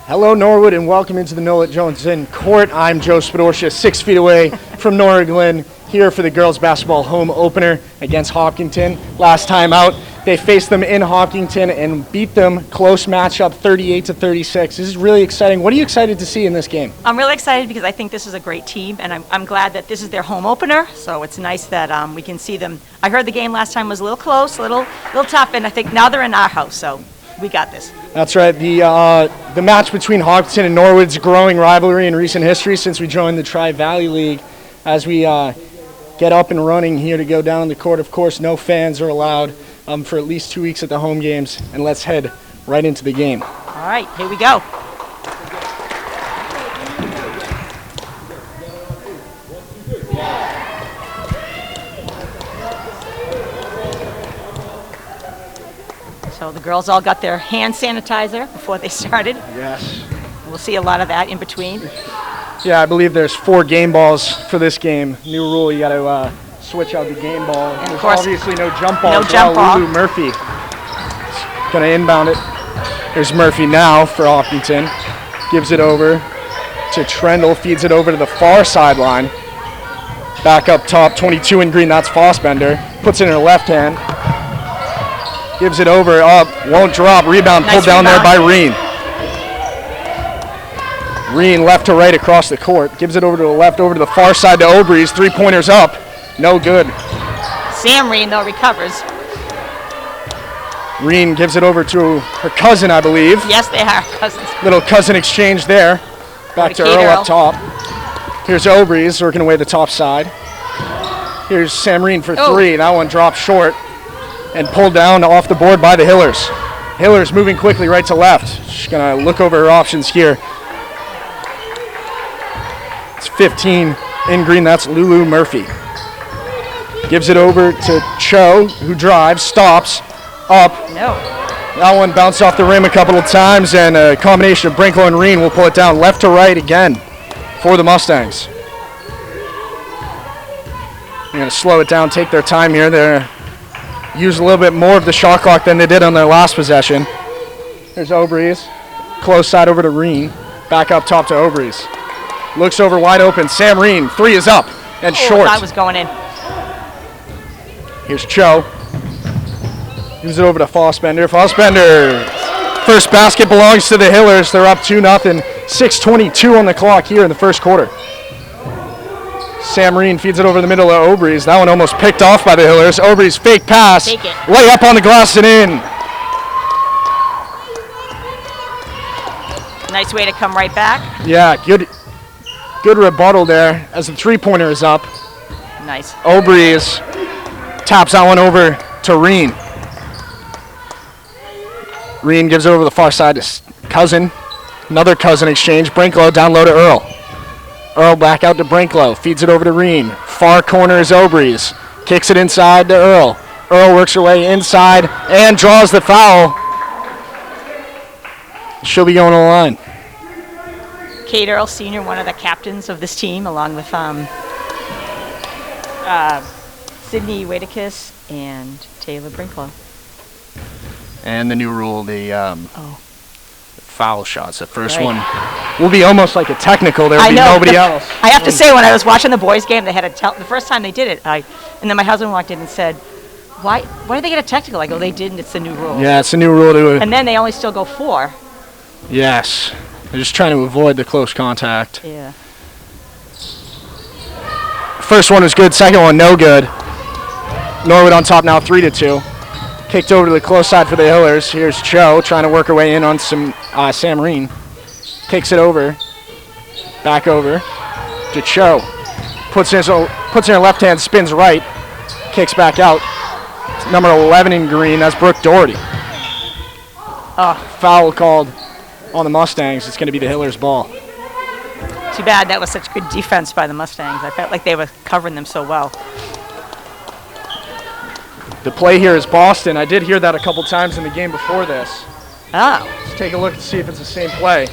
Hello, Norwood, and welcome into the Nolet Johnson Court. I'm Joe Spadorcia, 6 feet away from Nora Glenn, here for the girls basketball home opener against Hopkinton. Last time out, they faced them in Hopkinton and beat them. Close matchup, 38-36. This is really exciting. What are you excited to see in this game? I'm really excited because I think this is a great team, and I'm glad that this is their home opener, so it's nice that we can see them. I heard the game last time was a little close, a little tough, and I think now they're in our house, so we got this. That's right. The match between Hopkinton and Norwood's a growing rivalry in recent history since we joined the Tri-Valley League. As we get up and running here to go down the court, of course, no fans are allowed for at least 2 weeks at the home games. And let's head right into the game. All right, here we go. So the girls all got their hand sanitizer before they started. Yes. We'll see a lot of that in between. Yeah, I believe there's 4 game balls for this game. New rule, you got to switch out the game ball. And there's of course, obviously no jump ball. No jump ball. Lulu Murphy going to inbound it. There's Murphy now for Hopkinton. Gives it over to Trendle, feeds it over to the far sideline. Back up top, 22 in green, that's Fossbender. Puts it in her left hand. Gives it over, up, won't drop, rebound, Nice pulled down rebound. there by Reen. Reen left to right across the court, gives it over to the left, over to the far side to Obrey's, 3-pointers up, no good. Sam Reen, though, recovers. Reen gives it over to her cousin, I believe. Yes, they are cousins. Little cousin exchange there. Back to Earl up top. Here's Obrey's working away the top side. Here's Sam Reen for 3, that one dropped short. And pulled down off the board by the Hillers. Hillers moving quickly right to left. She's going to look over her options here. It's 15 in green. That's Lulu Murphy. Gives it over to Cho, who drives, stops, up. No. That one bounced off the rim a couple of times, and a combination of Brinklow and Reen will pull it down left to right again for the Mustangs. They're going to slow it down, take their time here. They're use a little bit more of the shot clock than they did on their last possession. There's Obrey's. Close side over to Reen. Back up top to Obrey's. Looks over wide open. Sam Reen. 3 is up and short. That was going in. Here's Cho. Gives it over to Fossbender. Fossbender. First basket belongs to the Hillers. They're up 2-0. 6:22 on the clock here in the first quarter. Sam Reen feeds it over the middle of Obrey's. That one almost picked off by the Hillers. Obrey's fake pass. Take it. Lay up on the glass and in. Nice way to come right back. Yeah, good rebuttal there as the 3-pointer is up. Nice. Obrey's taps that one over to Reen. Reen gives it over the far side to Cousin. Another Cousin exchange. Brinklow down low to Earl. Earl back out to Brinklow, feeds it over to Reen. Far corner is Obrey's. Kicks it inside to Earl. Earl works her way inside and draws the foul. She'll be going to the line. Kate Earl, Sr., one of the captains of this team, along with Sydney Wadicus and Taylor Brinklow. And the new rule, the foul shots. The first one will be almost like a technical. There will be nobody else. I have to say, when I was watching the boys' game, they had the first time they did it, and then my husband walked in and said, why did they get a technical? I go, they didn't. It's the new rule. Yeah, it's a new rule to it. And then they only still go 4. Yes. They're just trying to avoid the close contact. Yeah. First one was good. Second one, no good. Norwood on top now, 3-2. Kicked over to the close side for the Hillers. Here's Cho trying to work her way in on some Sam Reen. Kicks it over. Back over to Cho. Puts in her left hand, spins right. Kicks back out. It's number 11 in green. That's Brooke Doherty. Foul called on the Mustangs. It's going to be the Hillers' ball. Too bad that was such good defense by the Mustangs. I felt like they were covering them so well. The play here is Boston. I did hear that a couple times in the game before this. Oh. Let's take a look and see if it's the same play.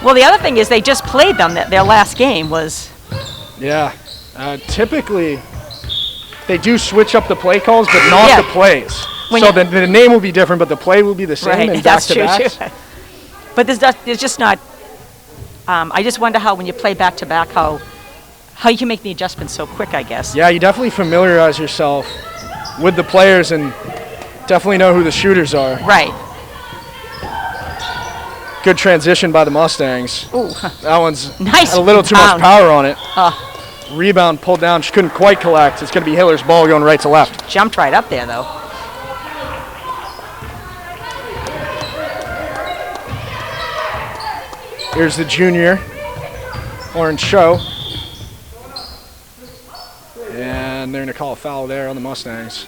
Well, the other thing is they just played them. Their last game was... Yeah. Typically, they do switch up the play calls, but not the plays. So the name will be different, but the play will be the same. Right, and that's true, back-to-backs. too. But there's just not. I just wonder how when you play back to back, how you can make the adjustments so quick. I guess. Yeah, you definitely familiarize yourself with the players and definitely know who the shooters are. Right. Good transition by the Mustangs. Ooh. That one's Nice had a little too much rebound. power on it. Rebound pulled down. She couldn't quite collect. It's going to be Hiller's ball going right to left. Jumped right up there though. Here's the junior, Orange Show. And they're going to call a foul there on the Mustangs.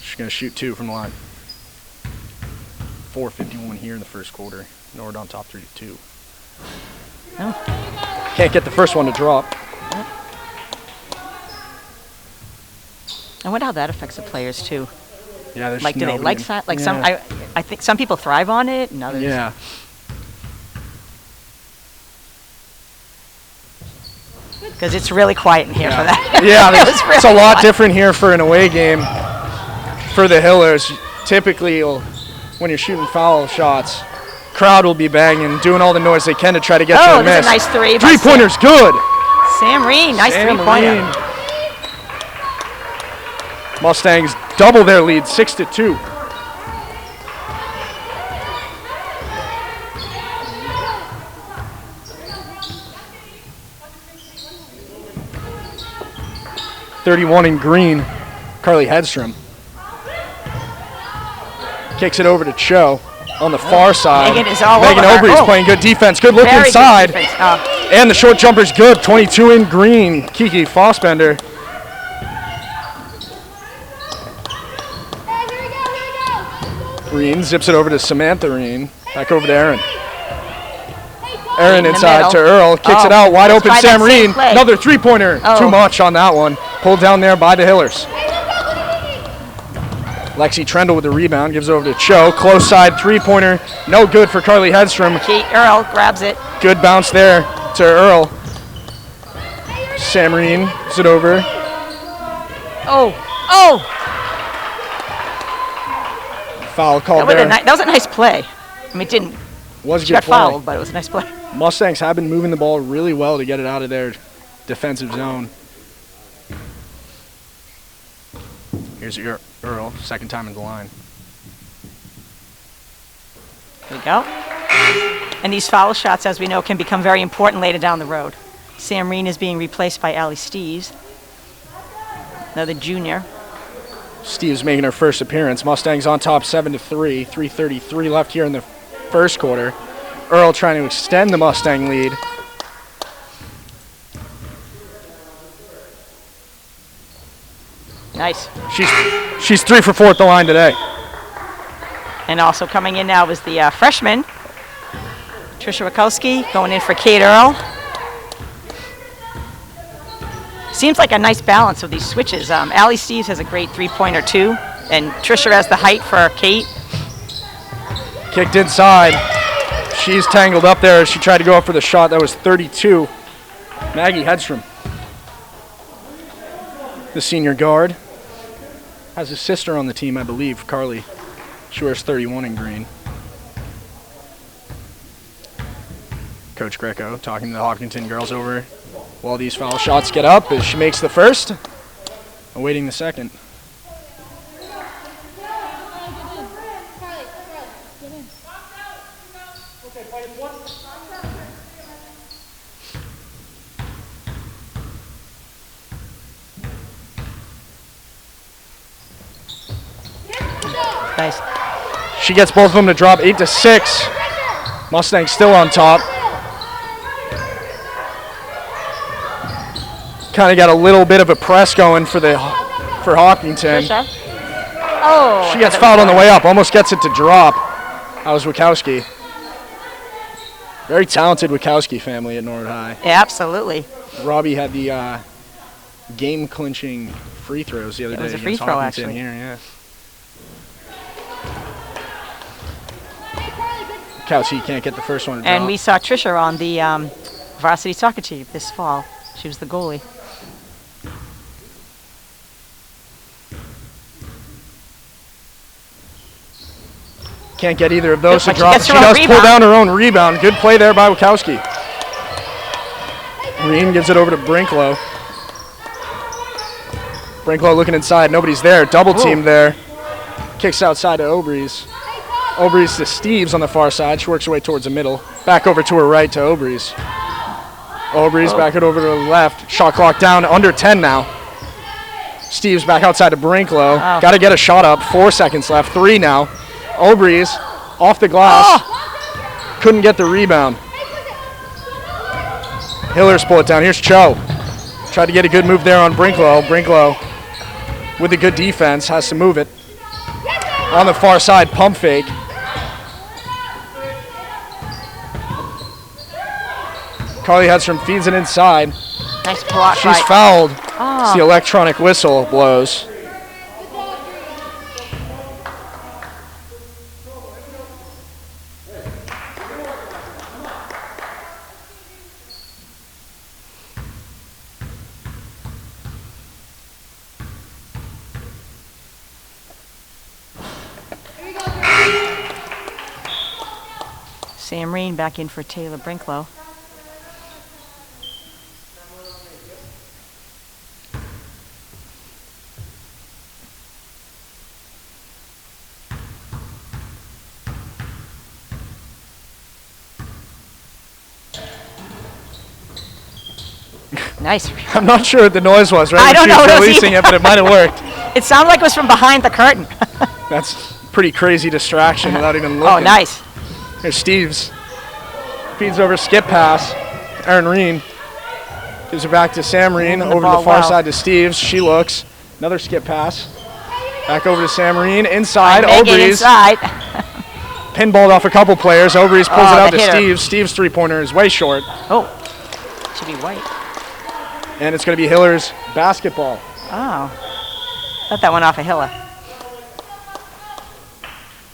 She's going to shoot 2 from the line. 4:51 here in the first quarter. Norwood on top 3-2. Oh. Can't get the first one to drop. I wonder how that affects the players too. Yeah, there's Like, do they nobody- like that? Like yeah. I think some people thrive on it, and others. Yeah. Because it's really quiet in here for that. Yeah, It was it's a really lot quiet. different here for an away game. For the Hillers, typically when you're shooting foul shots, crowd will be banging, doing all the noise they can to try to get you Oh, a there's miss. a nice three. by Three-pointer's good. Sam Reen, nice Sam three-pointer. Reen. Mustangs double their lead, 6-2. .31 in green, Carly Hedstrom. Kicks it over to Cho on the far side. Megan is all Megan over her. Obrey's Oh. playing good defense. Good look Very good inside. defense. Oh. And the short jumper's good. 22 in green. Kiki Fossbender. Reen zips it over to Samantha Reen. Back over to Erin. Erin In the inside middle. to Earl. Kicks it Oh, out. Wide let's open try Sam that same Reen. play. Another three-pointer. Oh. Too much on that one. Pulled down there by the Hillers. Lexi Trendle with the rebound. Gives over to Cho. Close side three-pointer. No good for Carly Hedstrom. Earl grabs it. Good bounce there to Earl. Sam Reen gives it over. Oh. Foul called That there. was a nice play. I mean, it didn't. Was a She good got play. fouled, but it was a nice play. Mustangs have been moving the ball really well to get it out of their defensive zone. Here's Earl, second time in the line. There we go. And these foul shots, as we know, can become very important later down the road. Sam Reen is being replaced by Allie Steves, another junior. Steve's making her first appearance. Mustangs on top 7-3. 3:33 left here in the first quarter. Earl trying to extend the Mustang lead. Nice. She's 3 for 4 at the line today. And also coming in now is the freshman, Trisha Rakowski, going in for Kate Earl. Seems like a nice balance of these switches. Allie Steves has a great three-pointer too, and Trisha has the height for Kate. Kicked inside. She's tangled up there as she tried to go up for the shot. That was 32. Maggie Hedstrom, the senior guard, has a sister on the team, I believe, Carly. She wears 31 in green. Coach Greco talking to the Hopkinton girls over while these foul shots get up as she makes the first, awaiting the second. Nice. She gets both of them to drop 8-6. Mustangs still on top. Kind of got a little bit of a press going for Hopkinton. Trisha. Oh. She gets fouled on the way up, almost gets it to drop. That was Wachowski. Very talented Wachowski family at Norwood High. Yeah, absolutely. Robbie had the game-clinching free throws the other day was a free against throw, Hopkinton actually. here, yeah. Wachowski can't get the first one to drop. And we saw Trisha on the varsity soccer team this fall. She was the goalie. Can't get either of those to But she drop. gets She her own does pull rebound. down her own rebound. Good play there by Wachowski. Reen gives it over to Brinklow. Brinklow looking inside. Nobody's there. Double team there. Kicks outside to Obrys. Obrys to Steves on the far side. She works her way towards the middle. Back over to her right to Obrys. Obrys back it over to the left. Shot clock down under 10 now. Steves back outside to Brinklow. Oh. Got to get a shot up. 4 seconds left. 3 now. Obrys off the glass. Couldn't get the rebound. Hillers pull it down. Here's Cho. Tried to get a good move there on Brinklow. Brinklow with a good defense has to move it. On the far side, pump fake. Carly Hedstrom feeds it inside. Nice block. She's fouled. As the electronic whistle blows. Sam Reen back in for Taylor Brinklow. Nice. I'm not sure what the noise was, right? I don't She was know what it was releasing it, but it might have worked. It sounded like it was from behind the curtain. That's pretty crazy distraction without even looking. Oh, nice. Here's Steves. Feeds over, skip pass. Erin Reen gives it back to Sam Reen. Moving the Over to ball the far well. side to Steves. She looks. Another skip pass. Back over to Sam Reen. Inside. Megan Obrys. inside. Pinballed off a couple players. Obrys pulls it out the to hitter. Steves. Steves' three-pointer is way short. Oh, should be white. And it's going to be Hillers basketball. Oh, thought that went off a Hiller.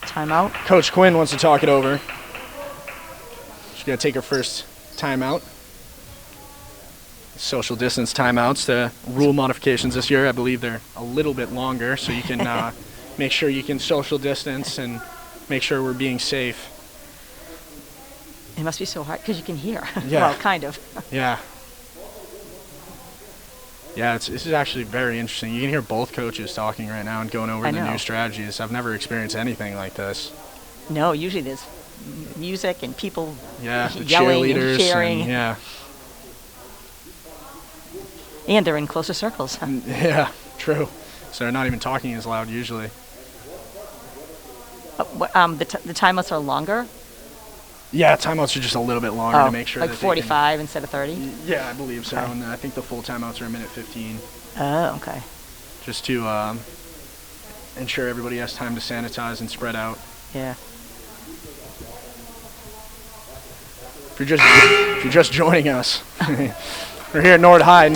Timeout. Coach Quinn wants to talk it over. She's going to take her first timeout. Social distance timeouts, the rule modifications this year, I believe they're a little bit longer, so you can make sure you can social distance and make sure we're being safe. It must be so hard because you can hear. Yeah. Well, kind of. Yeah. Yeah, this is actually very interesting. You can hear both coaches talking right now and going over I the know. new strategies. I've never experienced anything like this. No, usually there's music and people Yeah, the yelling and cheerleaders. cheering. Yeah. And they're in closer circles. Yeah, true. So they're not even talking as loud usually. The timeouts are longer? Yeah, timeouts are just a little bit longer to make sure like that 45 instead of 30? Yeah, I believe so. Okay. And I think the full timeouts are a minute 15, Oh, okay. just to ensure everybody has time to sanitize and spread out. Yeah. If you're just joining us, we're here at Nord High.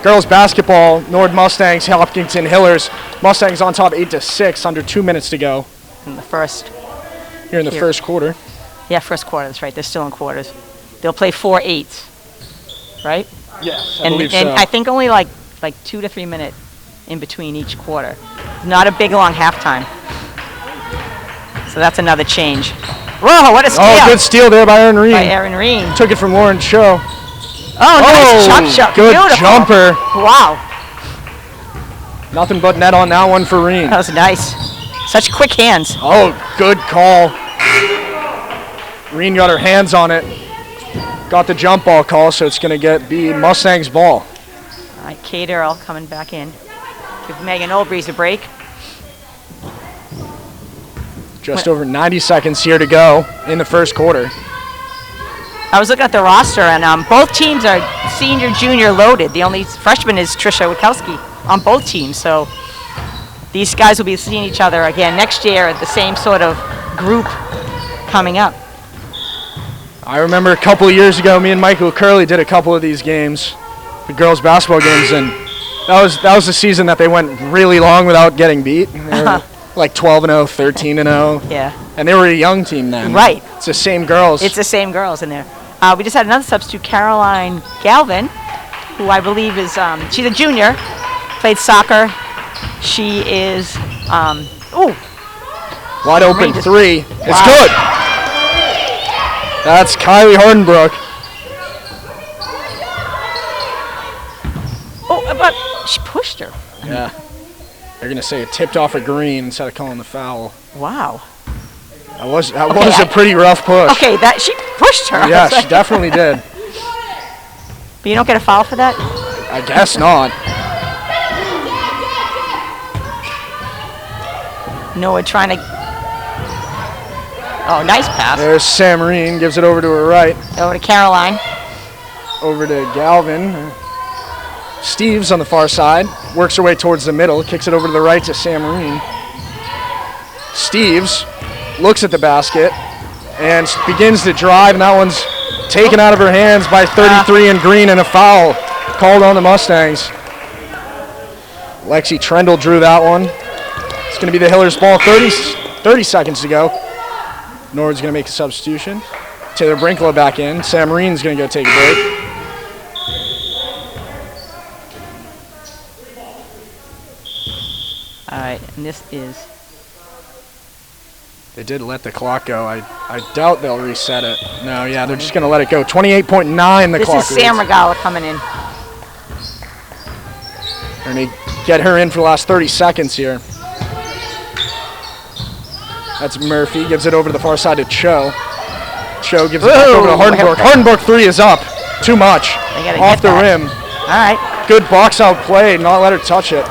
Girls basketball, Nord Mustangs, Hopkinton Hillers. Mustangs on top 8-6, under 2 minutes to go In the first. here in the first quarter. Yeah, first quarter. That's right. They're still in quarters. They'll play 4-8, right? Yes, I And believe and so. I think only like 2 to 3 minutes in between each quarter. Not a big long halftime. So that's another change. Whoa, what a steal Oh, good steal there by Erin Reed. by Erin Reen. Took it from Lauren Cho. Oh, nice jump shot. Good Beautiful. jumper. Wow, Nothing but net on that one for Reen. that was nice. Such quick hands. Oh, good call. Reen got her hands on it. Got the jump ball call, so it's going to be Mustangs ball. All right, Kate Earl coming back in. Give Megan Oldbreeze a break. Just over 90 seconds here to go in the first quarter. I was looking at the roster, and both teams are senior, junior loaded. The only freshman is Trisha Witkowski on both teams. So these guys will be seeing each other again next year at the same sort of group coming up. I remember a couple of years ago, me and Michael Curley did a couple of these games, the girls' basketball games, and that was the season that they went really long without getting beat. They were like 12-0, 13-0, Yeah, and they were a young team then. right. It's the same girls. It's the same girls in there. We just had another substitute, Caroline Galvin, who I believe is, she's a junior, played soccer. She is, Wide open three. It's good. That's Kylie Hardenbrook. Oh, but she pushed her. Yeah. They're going to say it tipped off a green instead of calling the foul. Wow. That was a pretty rough push. Okay, that she pushed her. Yeah, she definitely did. But you don't get a foul for that? I guess not. Noah trying to... Oh, nice pass. There's Sam Marine, gives it over to her right. Over to Caroline. Over to Galvin. Steves on the far side, works her way towards the middle, kicks it over to the right to Sam Marine. Steves looks at the basket and begins to drive, and that one's taken out of her hands by 33 in green, and a foul called on the Mustangs. Lexi Trendle drew that one. It's going to be the Hillers ball, 30 seconds to go. Norwood's going to make a substitution. Taylor Brinklow back in. Sam Marine's going to go take a break. All right, and this is... They did let the clock go. I doubt they'll reset it. No, yeah, they're just going to let it go. 28.9 the clock. This is Sam Regala coming in. They're going to get her in for the last 30 seconds here. That's Murphy. Gives it over to the far side to Cho. Cho gives it back over to Hardenbrook. Hardenbrook three is up. Too much. Off the rim. All right. Good box out play. Not let her touch it.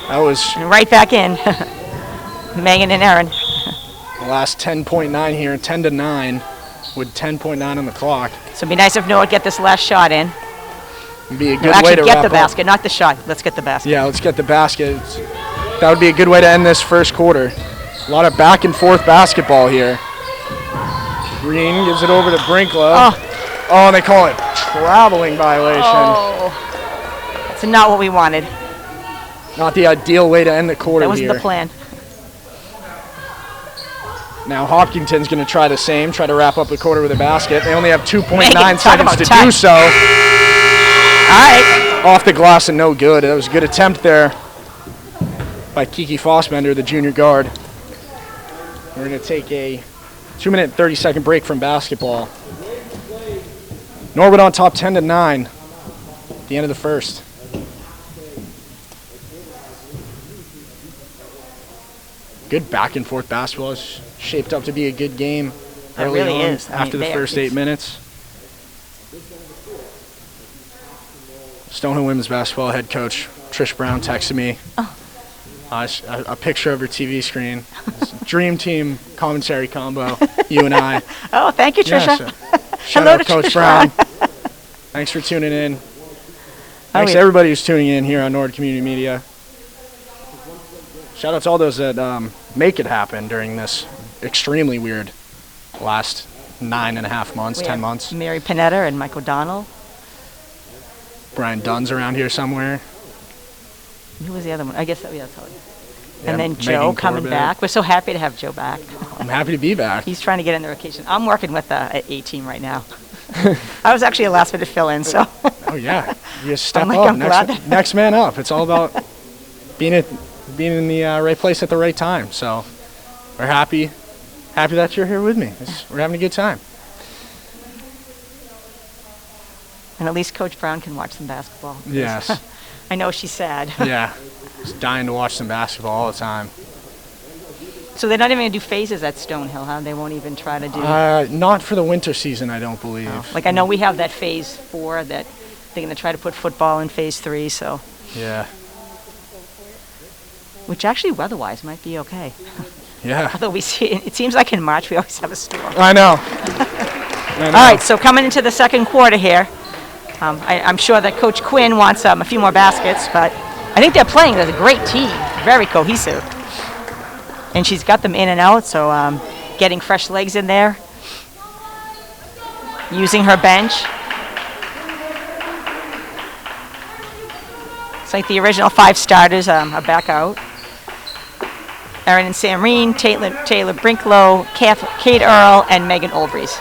That was... And right back in. Megan and Erin. The last 10.9 here. 10-9 with 10.9 on the clock. So it'd be nice if Noah would get this last shot in. It'd be a good way way to get wrap the up. basket, not the shot. Let's get the basket. Yeah, let's get the basket. That would be a good way to end this first quarter. A lot of back and forth basketball here. Green gives it over to Brinklow. Oh, and they call it traveling violation. Oh, that's not what we wanted. Not the ideal way to end the quarter here. That wasn't the plan. Now Hopkinton's going to try the same, try to wrap up the quarter with a basket. They only have 2.9 Megan, seconds to do so. All right. Off the glass and no good. That was a good attempt there by Kiki Fossbender, the junior guard. We're going to take a 2-minute and 30-second break from basketball. Norwood on top 10-9 at the end of the first. Good back and forth basketball. It's shaped up to be a good game early really on is. after the first 8 minutes. Stonehill women's basketball head coach Trish Brown texted me a picture of her TV screen. Dream team commentary combo, you and I. Oh, thank you, Trisha. Yeah, so shout out to Coach Brown. Thanks for tuning in. Thanks to everybody who's tuning in here on Norwood Community Media. Shout out to all those that make it happen during this extremely weird last 9.5 months, 10 months. Mary Panetta and Mike O'Donnell. Brian Dunn's around here somewhere. Who was the other one? I guess that's how. Yeah, and then Joe coming back. We're so happy to have Joe back. I'm happy to be back. He's trying to get in the rotation. I'm working with the A team right now. I was actually a last minute fill in, so. Oh yeah, you just step like, up. Next man up. It's all about being in the right place at the right time. So we're happy that you're here with me. We're having a good time. And at least Coach Brown can watch some basketball. Yes. I know she's sad. Yeah, just dying to watch some basketball all the time. So they're not even going to do phases at Stonehill, huh? They won't even try to do... Not for the winter season, I don't believe. Oh. Like, I know we have that phase 4 that they're going to try to put football in phase 3, so... Yeah. Which actually, weather-wise, might be okay. Yeah. Although we see... It seems like in March we always have a storm. I know. All right, so coming into the second quarter here, I'm sure that Coach Quinn wants a few more baskets, but I think they're playing as a great team, very cohesive. And she's got them in and out, so getting fresh legs in there, using her bench. It's like the original 5 starters are back out. Erin and Samreen, Taylor Brinklow, Kate Earl, and Megan Olbreys.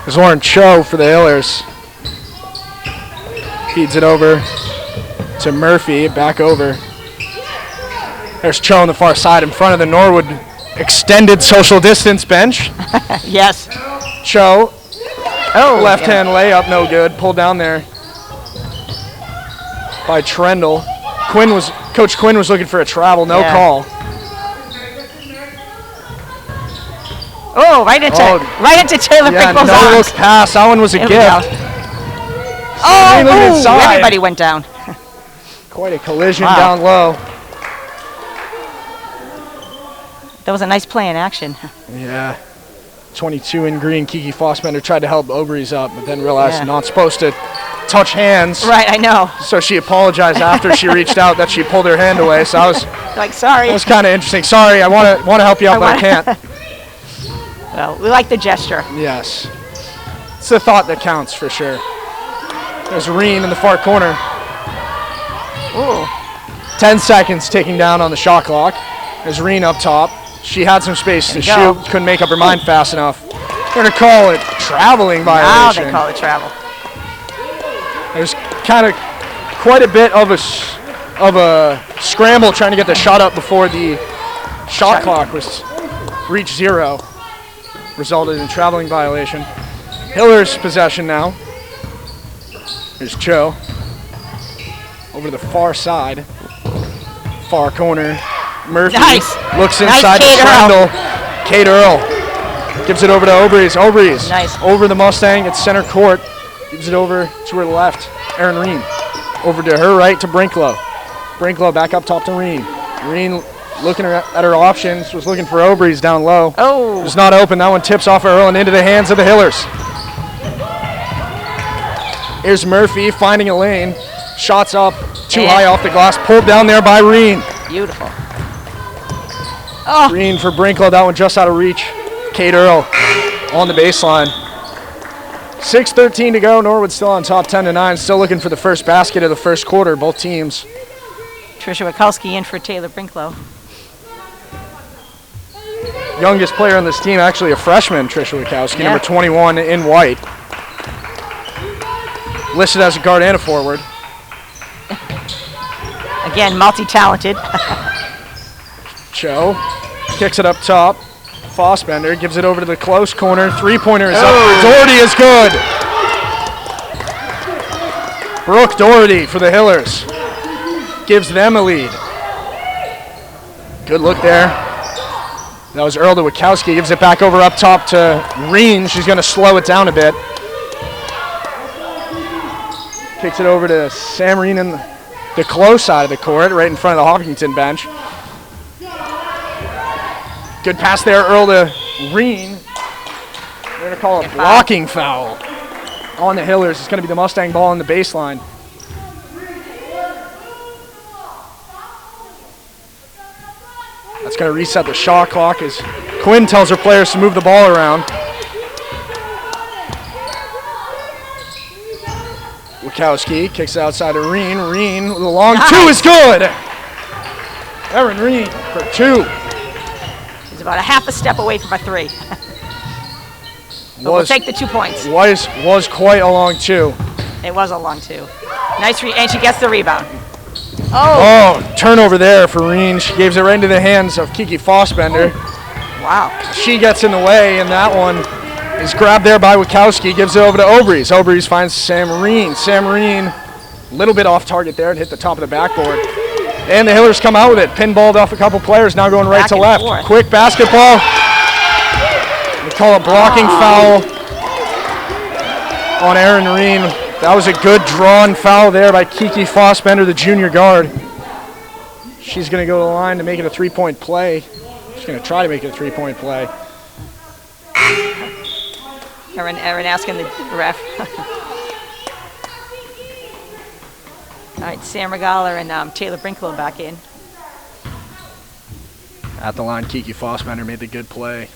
There's Lauren Cho for the Hillers. Feeds it over to Murphy, back over. There's Cho on the far side in front of the Norwood extended social distance bench. Yes. Cho, left yeah. hand layup, no good. Pulled down there by Trendle. Coach Quinn was looking for a travel, no call. Oh, right into Taylor Brinkle's no arms. look pass. That one was a There we gift. go. Oh, inside. everybody went down. Quite a collision down low. That was a nice play in action. Yeah. 22 in green. Kiki Fossbender tried to help Obrys up, but then realized not supposed to touch hands. Right, I know. So she apologized after she reached out that she pulled her hand away. So I was like, sorry. That was kind of interesting. Sorry, I want to help you out, but I can't. Well, we like the gesture. Yes. It's the thought that counts for sure. There's Reen in the far corner. Ooh. 10 seconds ticking down on the shot clock. There's Reen up top. She had some space to shoot, couldn't make up her mind fast enough. They're going to call it traveling violation. Now they call it travel. There's kind of quite a bit of a scramble trying to get the shot up before the shot clock was reached 0. Resulted in traveling violation. Hiller's possession now. Here's Cho. Over the far side. Far corner. Murphy looks inside to Trendle. Kate Earl gives it over to Obrys. Obrys over the Mustang at center court. Gives it over to her left. Erin Reen. Over to her right to Brinklow. Brinklow back up top to Reen. Reen looking at her options. Was looking for Obrys down low. Oh. Was not open. That one tips off Earl and into the hands of the Hillers. Here's Murphy finding a lane. Shots up too high off the glass. Pulled down there by Reen. Beautiful. Oh. Reen for Brinklow. That one just out of reach. Kate Earl on the baseline. 6:13 to go. Norwood still on top 10-9. Still looking for the first basket of the first quarter, both teams. Trisha Wachowski in for Taylor Brinklow. Youngest player on this team, actually a freshman, Trisha Wachowski, number 21 in white. Listed as a guard and a forward. Again, multi-talented. Cho kicks it up top. Fossbender gives it over to the close corner. Three-pointer is up. Doherty is good. Brooke Doherty for the Hillers. Gives them a lead. Good look there. That was Earl to Wachowski. Gives it back over up top to Reen. She's going to slow it down a bit. Kicks it over to Sam Reen in the close side of the court, right in front of the Hopkinton bench. Good pass there, Earl to Reen. They're going to call a blocking foul on the Hillers. It's going to be the Mustang ball on the baseline. That's going to reset the shot clock as Quinn tells her players to move the ball around. Wachowski kicks it outside to Reen. Reen with a long two is good. Erin Reen for 2. He's about a half a step away from a 3. But we'll take the 2 points. Was quite a long 2. It was a long 2. Nice and she gets the rebound. Oh, turnover there for Reen. She gives it right into the hands of Kiki Fossbender. Wow. She gets in the way, and that one is grabbed there by Wachowski. Gives it over to Obrys. Obrys finds Sam Reen. Sam Reen, a little bit off target there and hit the top of the backboard. And the Hillers come out with it. Pinballed off a couple players, now going right to left. Forth. Quick basketball. We call a blocking foul on Erin Reen. That was a good drawn foul there by Kiki Fossbender, the junior guard. She's going to go to the line to make it a 3-point play. She's going to try to make it a 3-point play. Erin asking the ref. All right, Sam Regala and Taylor Brinklow back in. At the line, Kiki Fossbender made the good play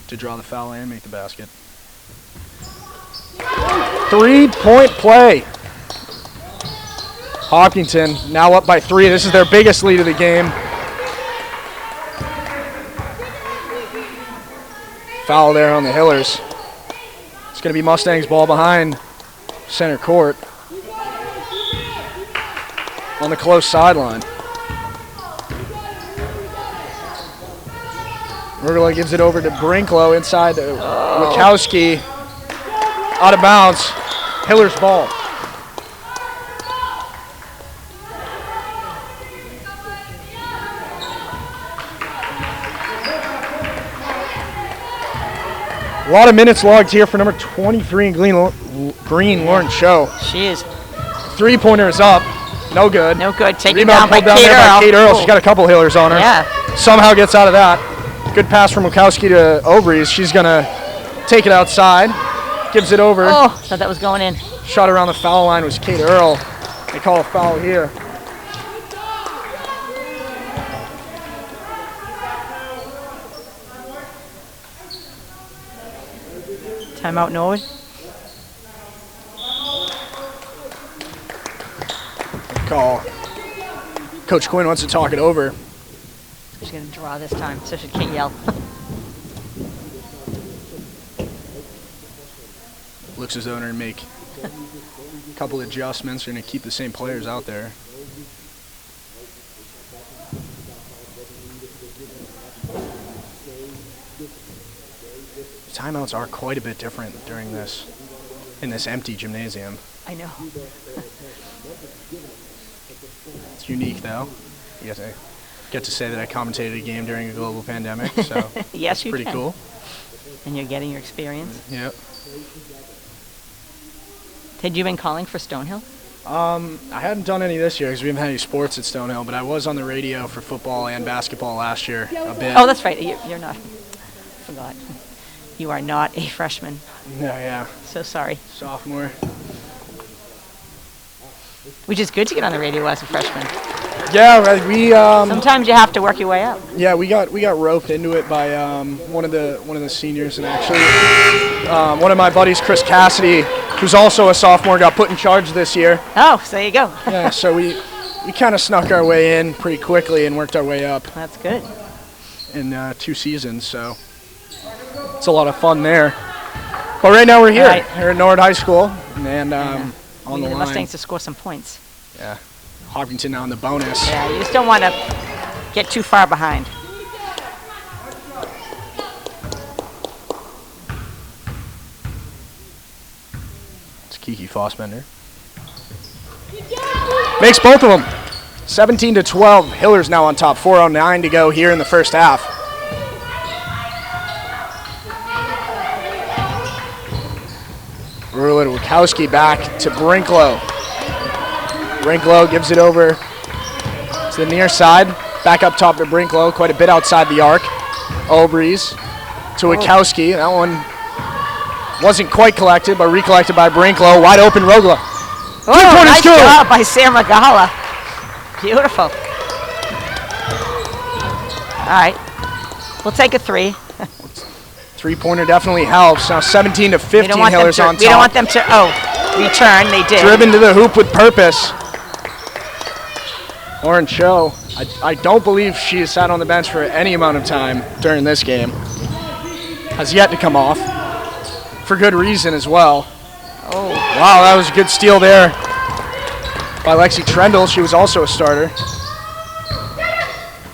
to draw the foul and make the basket. 3-point play. Hopkinton now up by 3. This is their biggest lead of the game. Foul there on the Hillers. It's going to be Mustangs ball behind center court on the close sideline. Rugula gives it over to Brinklow inside to Wachowski. Out of bounds. Hiller's ball. A lot of minutes logged here for number 23 in Green, Lauren Cho. She is. Three-pointer is up. No good. No good. Taken Rebound down by pulled down there by Kate Earl. She's got a couple Hillers on her. Yeah. Somehow gets out of that. Good pass from Wachowski to Obrees. She's going to take it outside. Gives it over. Oh, thought that was going in. Shot around the foul line was Kate Earl. They call a foul here. Timeout, Norwood. Call. Coach Quinn wants to talk it over. She's going to draw this time, so she can't yell. Looks as though they're going to make a couple adjustments. They're going to keep the same players out there. Timeouts are quite a bit different during this, in this empty gymnasium. I know. It's unique, though. You get to say that I commentated a game during a global pandemic, so yes, you pretty can. cool. And you're getting your experience. Yep. Had you been calling for Stonehill? I hadn't done any this year because we haven't had any sports at Stonehill, but I was on the radio for football and basketball last year a bit. Oh, that's right. You're not. Forgot. You are not a freshman. No, yeah. So sorry. Sophomore. Which is good to get on the radio as a freshman. Yeah, we. Sometimes you have to work your way up. Yeah, we got roped into it by one of the seniors, and actually one of my buddies, Chris Cassidy, who's also a sophomore, got put in charge this year. Oh, so there you go. Yeah, so we kind of snuck our way in pretty quickly and worked our way up. That's good. In 2 seasons, so it's a lot of fun there. But right now we're here. Right. Here at Norwood High School, and on we the need the line. Mustangs to score some points. Yeah, Hopkinton now in the bonus. Yeah, you just don't want to get too far behind. It's Kiki Fossbender. Makes both of them. 17-12. Hiller's now on top. 4:09 to go here in the first half. Rula to Wachowski, back to Brinklow. Brinklow gives it over to the near side. Back up top to Brinklow, quite a bit outside the arc. Obrees to Wachowski. That one wasn't quite collected, but recollected by Brinklow. Wide open, Rogla. Oh, nice job by Sam Regala. Beautiful. All right. We'll take a 3. Three-pointer definitely helps. Now 17-15, Hiller's on top. We don't want them to, return. They did. Driven to the hoop with purpose. Lauren Cho, I don't believe she has sat on the bench for any amount of time during this game. Has yet to come off. For good reason as well. Oh. Wow, that was a good steal there by Lexi Trendle. She was also a starter.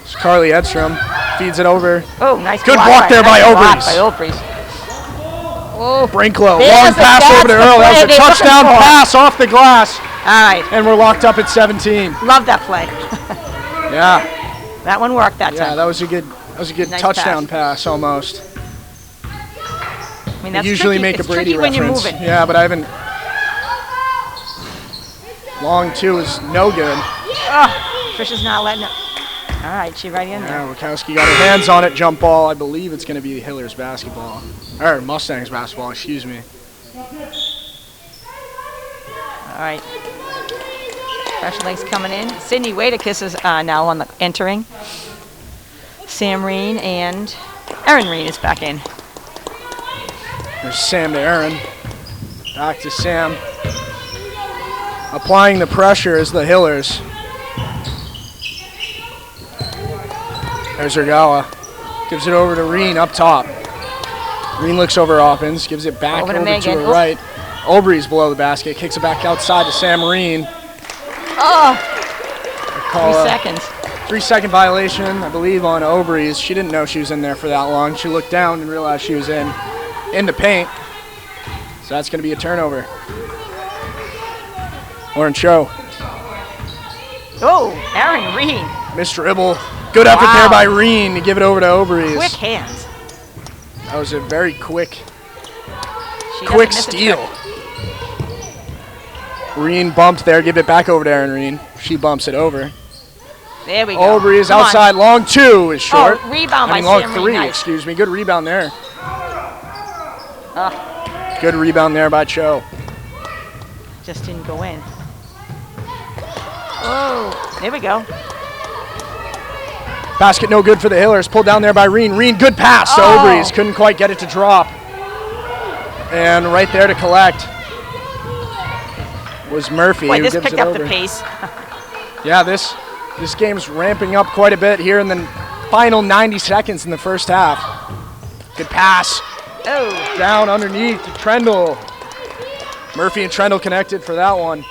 It's Carly Edstrom. Feeds it over. Oh, nice good block there by Obrees. Oh, Brinklow. There's Long pass over to Earl. That was a touchdown pass off the glass. All right. And we're locked up at 17. Love that play. Yeah. That one worked that time. Yeah, that was a good nice touchdown pass almost. I mean, that's usually tricky. make it's a Brady tricky when reference. you're moving. Yeah, but I haven't. Long 2 is no good. Oh, Trisha's not letting it. All right, she right in there. Yeah, Wachowski got her hands on it. Jump ball. I believe it's going to be Hiller's basketball. Or Mustangs basketball, excuse me. All right. Fresh legs coming in. Sydney Wadicus is now on the entering. Sam Reen and Erin Reen is back in. There's Sam to Erin. Back to Sam. Applying the pressure is the Hillers. There's Regala. Gives it over to Reen up top. Reen looks over Oppins, gives it back over to her right. Obrees below the basket, kicks it back outside to Sam Reen. Oh! 3 seconds. 3-second violation, I believe, on Obrey's. She didn't know she was in there for that long. She looked down and realized she was in the paint. So that's going to be a turnover. Lauren Cho. Oh, Aaron Reen. Missed dribble. Good effort there by Reen to give it over to Obrey's. Quick hands. That was a very quick steal. Reen bumped there. Give it back over to Aaron Reen. She bumps it over. There we go. Obrey is outside. Long 2 is short. Oh, rebound by long Sam 3, Reen. Nice. excuse me. Good rebound there. Good rebound there by Cho. Just didn't go in. Oh, there we go. Basket no good for the Hillers. Pulled down there by Reen. Reen, good pass to Obrey's. Couldn't quite get it to drop. And right there to collect was Murphy. Boy, who this gives picked it up over. the pace. Yeah, this game's ramping up quite a bit here in the final 90 seconds in the first half. Good pass. Oh. Down underneath to Trendle. Murphy and Trendle connected for that one.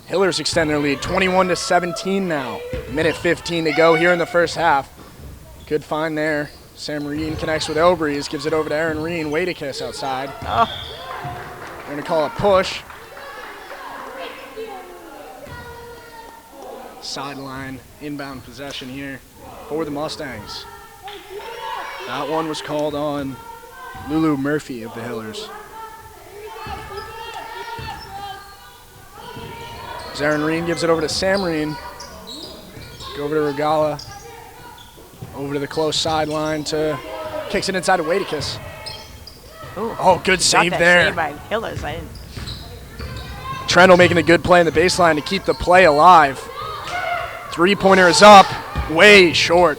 Hillers extend their lead, 21-17 now. Minute 15 to go here in the first half. Good find there. Sam Reen connects with Obrey's, gives it over to Aaron Reen. Way to kiss outside. They're going to call a push. Sideline inbound possession here for the Mustangs. That one was called on Lulu Murphy of the Hillers. Aaron Reen gives it over to Sam Reen. Go over to Regala. Over to the close sideline to kicks it inside to Wadekiss. Oh, good save there. Save by Hillers. I didn't. Trendle making a good play in the baseline to keep the play alive. 3-pointer is up, way short.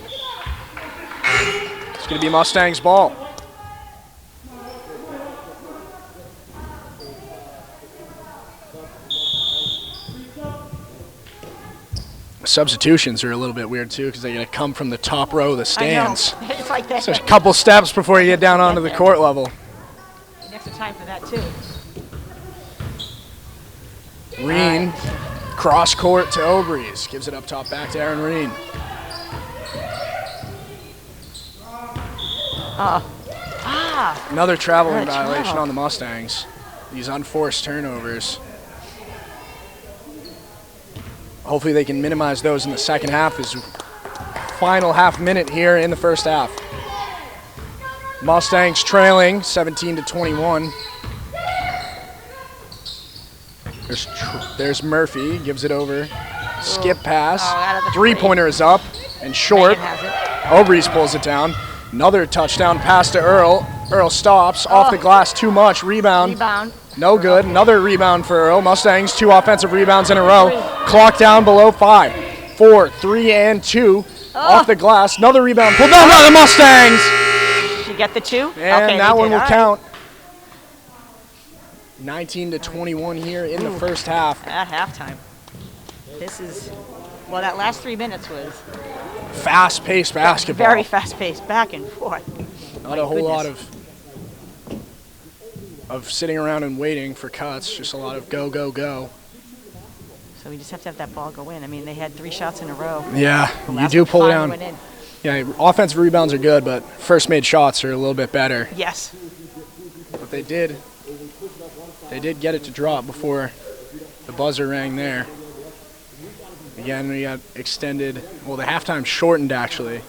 It's going to be Mustangs ball. Substitutions are a little bit weird too because they're going to come from the top row of the stands. I know. It's like that. So a couple steps before you get down onto the court level. Extra time for that too. Reen, cross court to Obrey's. Gives it up top back to Aaron Reen. Another traveling violation on the Mustangs. These unforced turnovers. Hopefully they can minimize those in the second half. This final half minute here in the first half. Mustangs trailing 17-21. There's Murphy, gives it over. Skip pass. 3-pointer is up and short. Obrey's pulls it down. Another touchdown pass to Earl. Earl stops off the glass too much. Rebound. No good. Another rebound for Earl. Mustangs 2 offensive rebounds in a row. Clock down below 5. 4, 3, and 2 off the glass. Another rebound pulled down by the Mustangs. Did you get the 2? And that one will count. 19-21 here in the first half. At halftime. This is, well, that last 3 minutes was fast-paced basketball. Very fast-paced, back and forth. Not a whole lot of sitting around and waiting for cuts. Just a lot of go, go, go. So we just have to have that ball go in. I mean, they had 3 shots in a row. Yeah, you do pull it down. Yeah, offensive rebounds are good, but first made shots are a little bit better. Yes. But they did get it to drop before the buzzer rang there. Again, we got extended. Well, the halftime shortened, actually.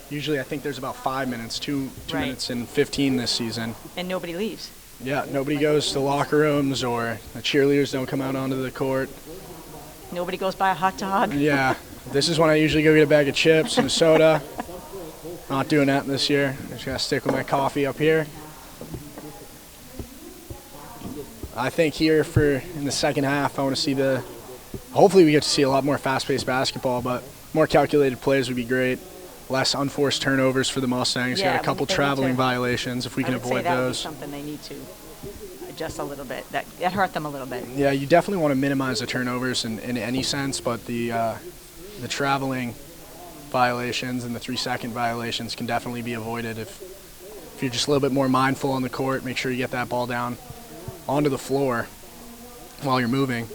Usually I think there's about 5 minutes, 2 minutes and 15 this season. And nobody leaves. Yeah, nobody goes to locker rooms or the cheerleaders don't come out onto the court. Nobody goes buy a hot dog. Yeah, this is when I usually go get a bag of chips and a soda. Not doing that this year. I'm just going to stick with my coffee up here. I think here in the second half, I want to see hopefully we get to see a lot more fast-paced basketball, but more calculated plays would be great. Less unforced turnovers for the Mustangs. Got a couple traveling violations if we can avoid those. Would be something they need to adjust a little bit. That hurt them a little bit. Yeah, you definitely want to minimize the turnovers in any sense, but the traveling violations and the 3-second violations can definitely be avoided if you're just a little bit more mindful on the court. Make sure you get that ball down onto the floor while you're moving.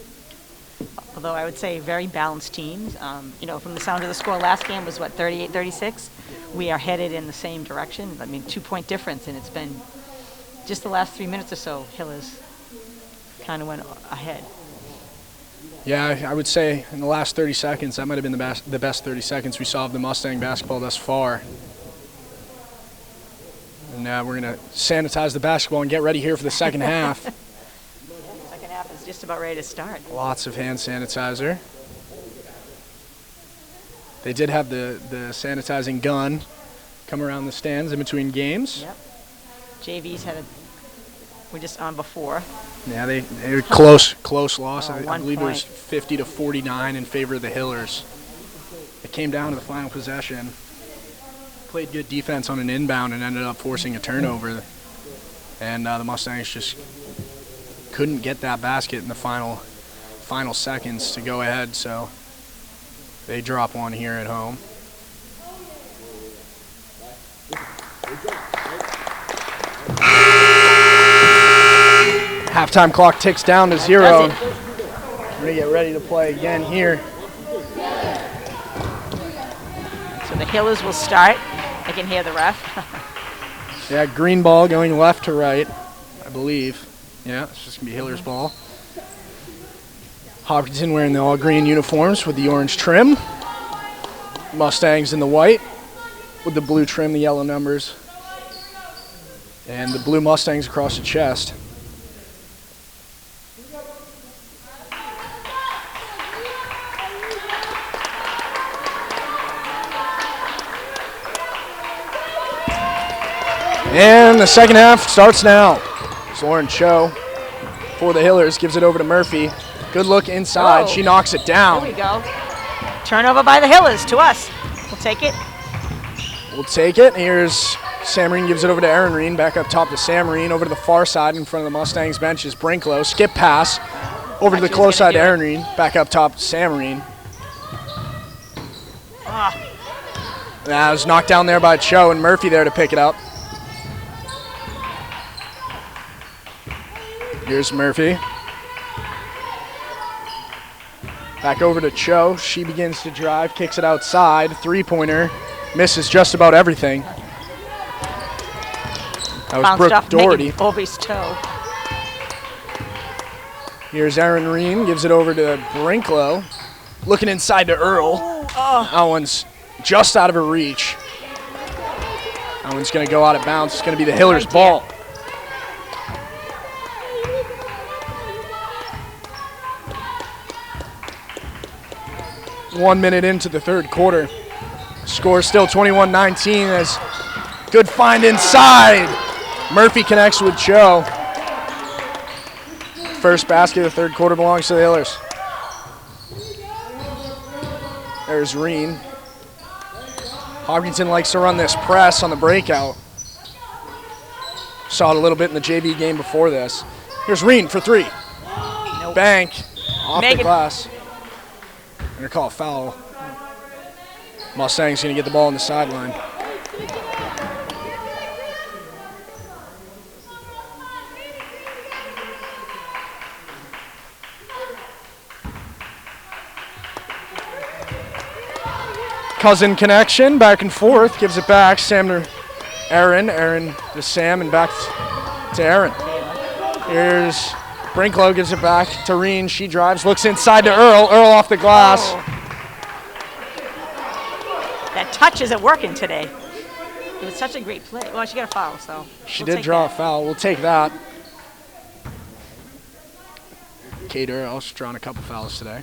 Although I would say very balanced teams. You know, from the sound of the score, last game was what, 38-36? We are headed in the same direction. I mean, 2-point difference, and it's been just the last 3 minutes or so, Hillers kind of went ahead. Yeah, I would say in the last 30 seconds, that might have been the best 30 seconds we saw of the Mustang basketball thus far. And we're going to sanitize the basketball and get ready here for the second half. Second half is just about ready to start. Lots of hand sanitizer. They did have the sanitizing gun come around the stands in between games. Yep. JV's we're just on before. Yeah, they were close loss. Oh, I believe it was 50-49 in favor of the Hillers. It came down to the final possession. Played good defense on an inbound and ended up forcing a turnover. And the Mustangs just couldn't get that basket in the final seconds to go ahead, so they drop one here at home. Halftime clock ticks down to 0. We're going to get ready to play again here. So the Hillers will start. I can hear the ref. Yeah, green ball going left to right, I believe. Yeah, it's just going to be Hillers ball. Hopkinton wearing the all-green uniforms with the orange trim. Mustangs in the white with the blue trim, the yellow numbers. And the blue Mustangs across the chest. And the second half starts now. Lauren Cho for the Hillers gives it over to Murphy. Good look inside. She knocks it down. There we go. Turnover by the Hillers to us. We'll take it. We'll take it. Here's Samarine, gives it over to Aaron Reen. Back up top to Samarine. Over to the far side in front of the Mustangs bench is Brinklow. Skip pass. Over to the close side to Aaron Reen. Back up top to Samarine. That was knocked down there by Cho and Murphy there to pick it up. Here's Murphy. Back over to Cho. She begins to drive, kicks it outside. Three-pointer. Misses just about everything. That was Brooke Doherty. Obi's toe. Here's Aaron Reen. Gives it over to Brinklow. Looking inside to Earl. That one's just out of her reach. That one's going to go out of bounds. It's going to be the Hillers' ball. One minute into the third quarter. Score still 21-19 as good find inside. Murphy connects with Cho. First basket of the third quarter belongs to the Hillers. There's Reen. Hopkinton likes to run this press on the breakout. Saw it a little bit in the JV game before this. Here's Reen for three. Nope. Bank off the glass. They're going to call a foul. Mustang's going to get the ball on the sideline. Cousin connection, back and forth, gives it back. Sam to Aaron, Aaron to Sam, and back to Aaron. Here's Brinklow, gives it back to Reen. She drives, looks inside to Earl. Earl off the glass. That touch isn't working today. It was such a great play. Well, she got a foul, so. She did draw a foul. We'll take that. Kate Earl's drawn a couple fouls today.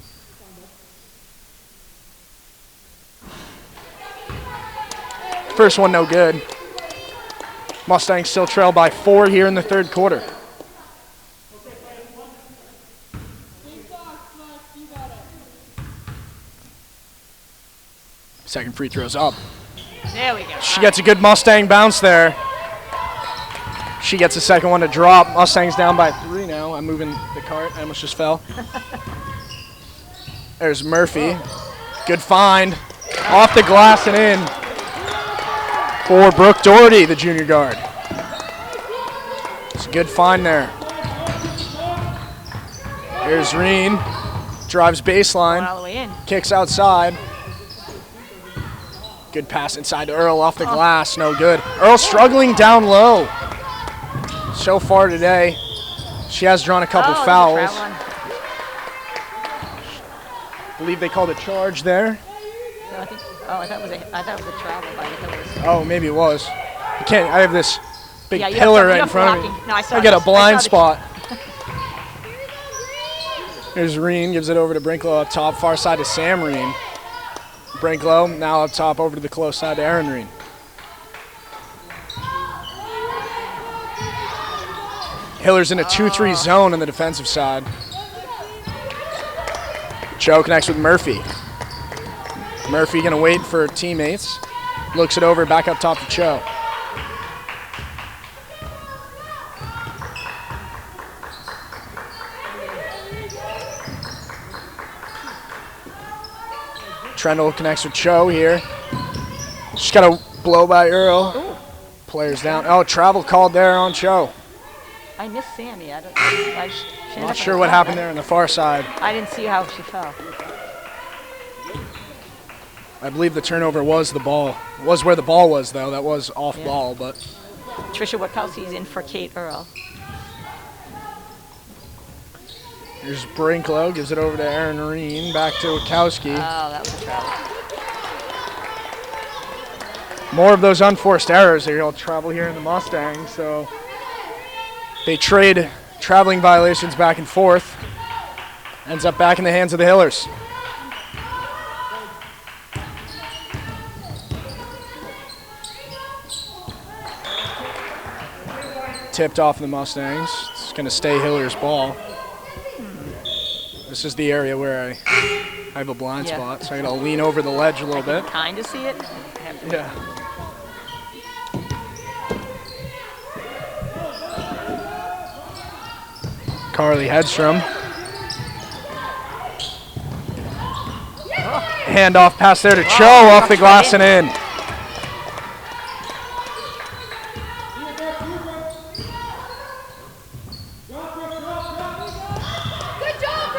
First one no good. Mustangs still trail by 4 here in the third quarter. Second free throw's up. There we go. She gets a good Mustang bounce there. She gets a second one to drop. Mustangs down by 3 now. I'm moving the cart. I almost just fell. There's Murphy. Good find. Off the glass and in. For Brooke Doherty, the junior guard. It's a good find there. Here's Reen. Drives Going baseline. all the way in. Kicks outside. Good pass inside to Earl off the glass. No good. Earl struggling down low. So far today, she has drawn a couple fouls. I believe they called a charge there. No, I thought it was a travel, but I thought it was. Oh, maybe it was. I have this big Yeah, pillar right in front of me. No, I get a blind spot. Here's Reen, gives it over to Brinklow up top, far side to Sam Reen. Brinklow now up top over to the close side to Aaron Reen. Hiller's in a 2-3 zone on the defensive side. Cho connects with Murphy. Murphy gonna wait for teammates. Looks it over, back up top to Cho. Trendle connects with Cho here. Just got a blow by Earl. Ooh. Players down. Oh, travel called there on Cho. I missed Sammy. Not sure what happened there on the far side. I didn't see how she fell. I believe the turnover was the ball. Was where the ball was, though. That was off ball, but. Trisha Witkowski's in for Kate Earl. Here's Brinklow, gives it over to Aaron Reen, back to Witkowski. Oh, that was a travel. More of those unforced errors. They'll travel here in the Mustangs, so they trade traveling violations back and forth. Ends up back in the hands of the Hillers. Tipped off the Mustangs. It's going to stay Hiller's ball. This is the area where I have a blind spot, so I gotta lean over the ledge a little bit. Kind of see it. Yeah. Carly Hedstrom. Handoff pass there to Cho, off the glass and in.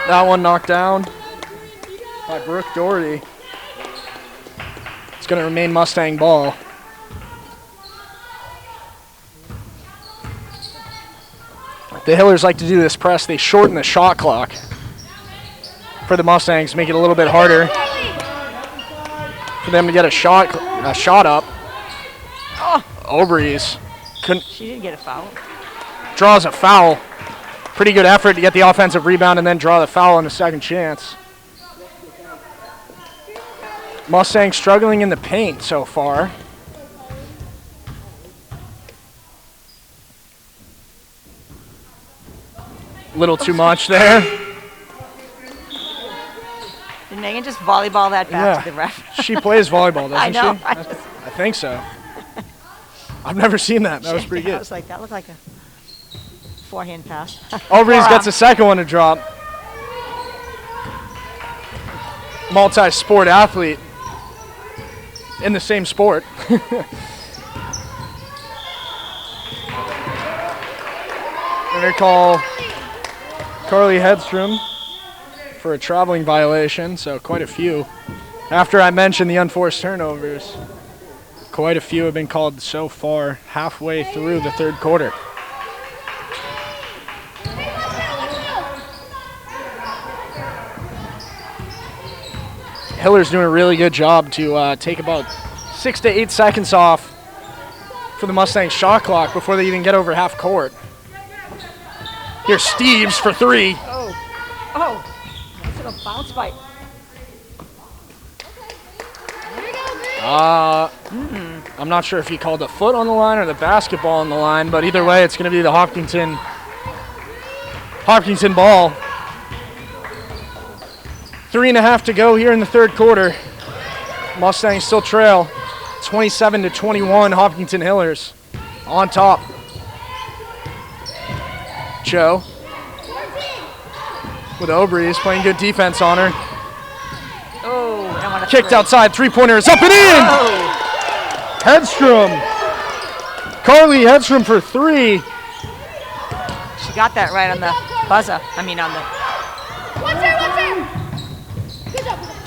That one knocked down by Brooke Doherty. It's going to remain Mustang ball. The Hillers like to do this press. They shorten the shot clock for the Mustangs, make it a little bit harder for them to get a shot up. Obrys couldn't. She did get a foul. Draws a foul. Pretty good effort to get the offensive rebound and then draw the foul on the second chance. Mustangs struggling in the paint so far. Little too much there. Did Megan just volleyball that back to the ref? She plays volleyball, doesn't I know. she? I think so. I've never seen that. That was pretty good. I was like, that looked like a forehand pass. Obrys gets a second one to drop. Multi-sport athlete in the same sport. And they call Carly Hedstrom for a traveling violation, so quite a few. After I mentioned the unforced turnovers, quite a few have been called so far halfway through the third quarter. Hiller's doing a really good job to take about 6 to 8 seconds off for the Mustangs shot clock before they even get over half court. Here's Steves for three. Oh, that's a bounce bite. I'm not sure if he called the foot on the line or the basketball on the line, but either way, it's going to be the Hopkinton ball. 3.5 to go here in the third quarter. Mustangs still trail 27-21. Hopkinton Hillers on top. Cho with Obrys playing good defense on her. Oh, I want to Kicked outside, three-pointer is up and in! Oh. Hedstrom. Carly Hedstrom for three. She got that right on the buzzer. I mean on the...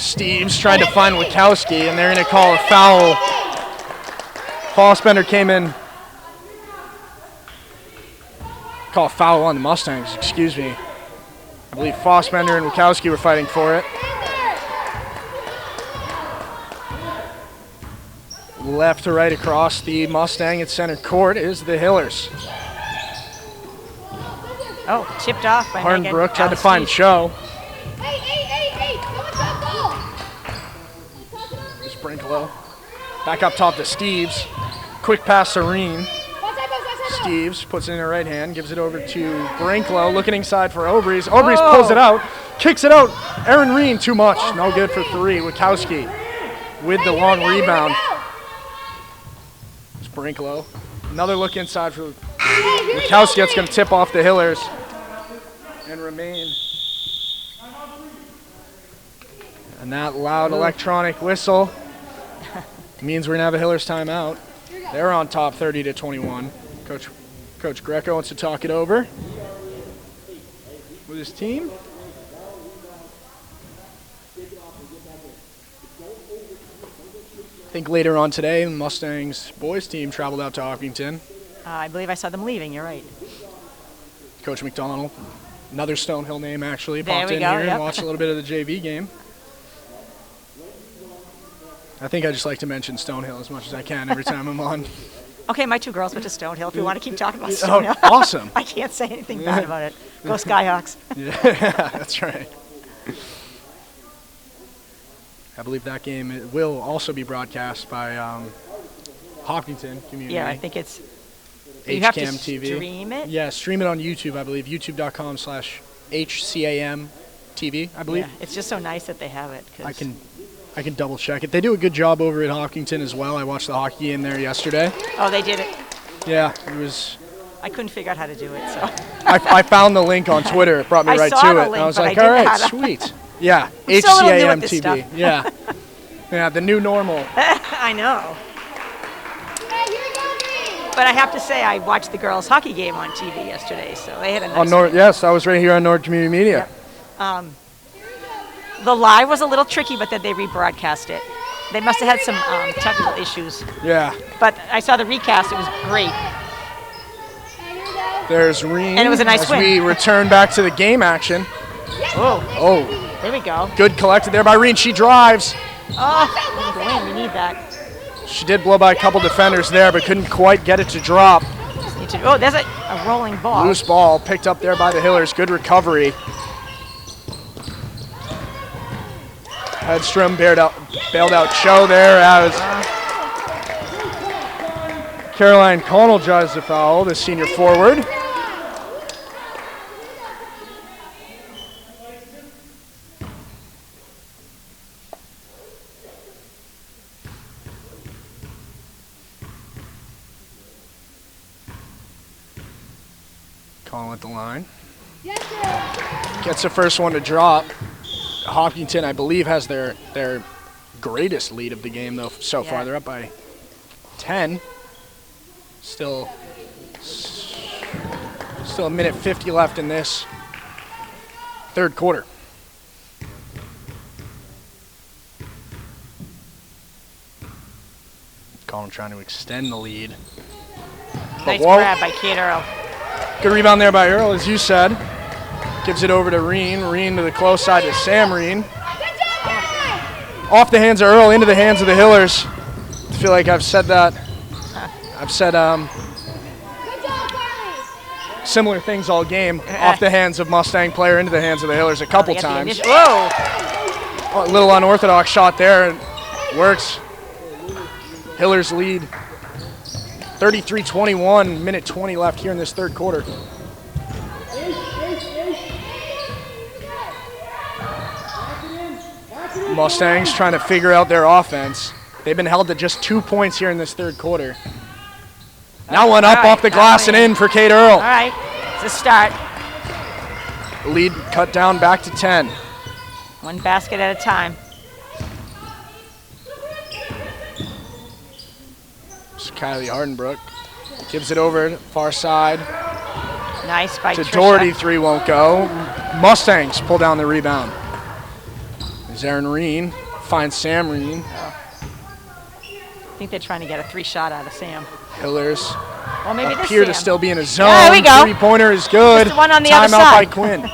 Steves trying to find Wachowski, and they're going to call a foul. Fossbender came in. Call a foul on the Mustangs, excuse me. I believe Fossbender and Wachowski were fighting for it. Left to right across the Mustang at center court is the Hillers. Oh, chipped off by Megan. Hardenbrook tried to find Cho. Sprinklow. Back up top to Steves. Quick pass to Reen. Steves puts it in her right hand, gives it over to Brinklow, looking inside for Obrys. Obrys pulls it out, kicks it out. Aaron Reen, too much. No good for three. Wachowski with the long rebound. Brinklow. Another look inside for Wachowski. That's going to tip off the Hillers and remain. And that loud electronic whistle means we're going to have a Hillers timeout. They're on top 30-21. Coach Greco wants to talk it over with his team. I think later on today, the Mustangs boys team traveled out to Hopkinton. I believe I saw them leaving, you're right. Coach McDonald, another Stonehill name actually, There popped we in go, here yep. and watched a little bit of the JV game. I think I just like to mention Stonehill as much as I can every time I'm on. Okay, my two girls went to Stonehill. If we want to keep talking about Stonehill. Oh, awesome. I can't say anything bad about it. Go Skyhawks. Yeah, that's right. I believe that game will also be broadcast by Hopkinton Community. Yeah, I think it's. You have to HCAM TV. stream it? Yeah, stream it on YouTube, I believe. YouTube.com/HCAM TV, I believe. Yeah, it's just so nice that they have it. I can double check it. They do a good job over at Hopkinton as well. I watched the hockey game there yesterday. Oh, they did it. Yeah, it was. I couldn't figure out how to do it, so. I found the link on Twitter. It brought me right saw to the it. And link, I was but like, I all didn't know right, how to- sweet. Yeah, I'm still a little new HCAM at this TV. stuff. Yeah. Yeah, the new normal. I know. But I have to say, I watched the girls' hockey game on TV yesterday, so they had a nice one. Yes, I was right here on Nord Community Media. Yep. The live was a little tricky, but then they rebroadcast it. They must have had some technical issues. Yeah. But I saw the recast. It was great. There's Reen. And it was a nice as win. we return back to the game action. Oh, There we go. good collected there by Reen. She drives. Oh, the win. We need that. She did blow by a couple defenders there, but couldn't quite get it to drop. Oh, there's a rolling ball. Loose ball picked up there by the Hillers. Good recovery. Hedstrom bailed out Cho there as Caroline Connell drives the foul, the senior forward. Connell at the line. Gets the first one to drop. Hopkinton, I believe, has their greatest lead of the game, though, so far. They're up by 10. Still a minute 50 left in this third quarter. Colin trying to extend the lead. Nice grab by Kate Earl. Good rebound there by Earl, as you said. Gives it over to Reen. Reen to the close side to Sam Reen. Off the hands of Earl, into the hands of the Hillers. I feel like I've said that. I've said similar things all game. Off the hands of Mustang player, into the hands of the Hillers a couple times. Whoa! A little unorthodox shot there. And works. Hillers lead 33-21, minute 20 left here in this third quarter. Mustangs trying to figure out their offense. They've been held to just 2 points here in this third quarter. Now one up off the glass and in for Kate Earl. All right, it's a start. Lead cut down back to 10. One basket at a time. It's Kylie Hardenbrook. Gives it over far side. Nice by to Trisha. Doherty, three won't go. Mustangs pull down the rebound. Zarin Reen finds Sam Reen. I think they're trying to get a 3-shot out of Sam. Hillers Well, maybe this appear to Sam. still be in a zone. There we go. Three-pointer is good. Just the one on the Timeout other side. by Quinn.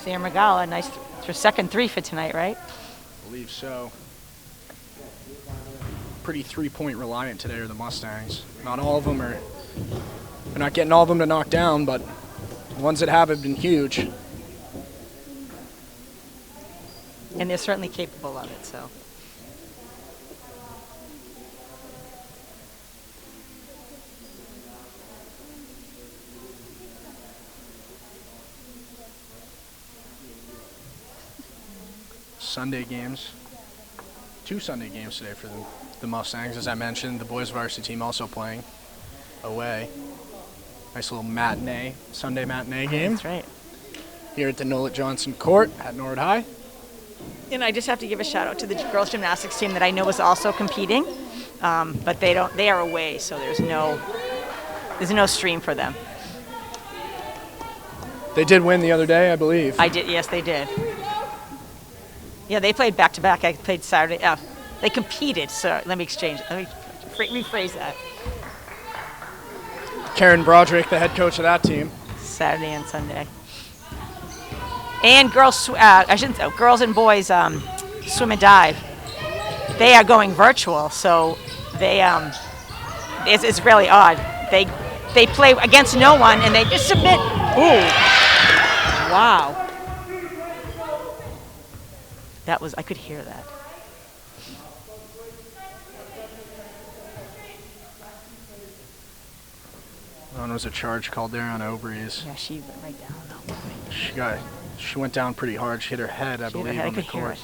Sam Regala, nice for second 3 for tonight, right? I believe so. Pretty three-point reliant today are the Mustangs. Not all of them are. They're not getting all of them to knock down, but the ones that have been huge. And they're certainly capable of it, so. Sunday games. 2 Sunday games today for the Mustangs. As I mentioned, the boys varsity team also playing away. Nice little matinee, Sunday matinee game. That's right. Here at the Nolet Johnson Court at Norwood High. And I just have to give a shout out to the girls gymnastics team that I know is also competing, but they are away, so there's no stream for them. They did win the other day, I believe. Yes, they did. Yeah, they played back to back. I played Saturday. They competed. So let me rephrase that. Karen Broderick, the head coach of that team. Saturday and Sunday. And girls and boys swim and dive. They are going virtual, so they it's really odd. They play against no one and they just submit. Ooh, wow. I could hear that. There was a charge called there on Obrys. Yeah, she went right down. She went down pretty hard. She hit her head, I believe, on the court.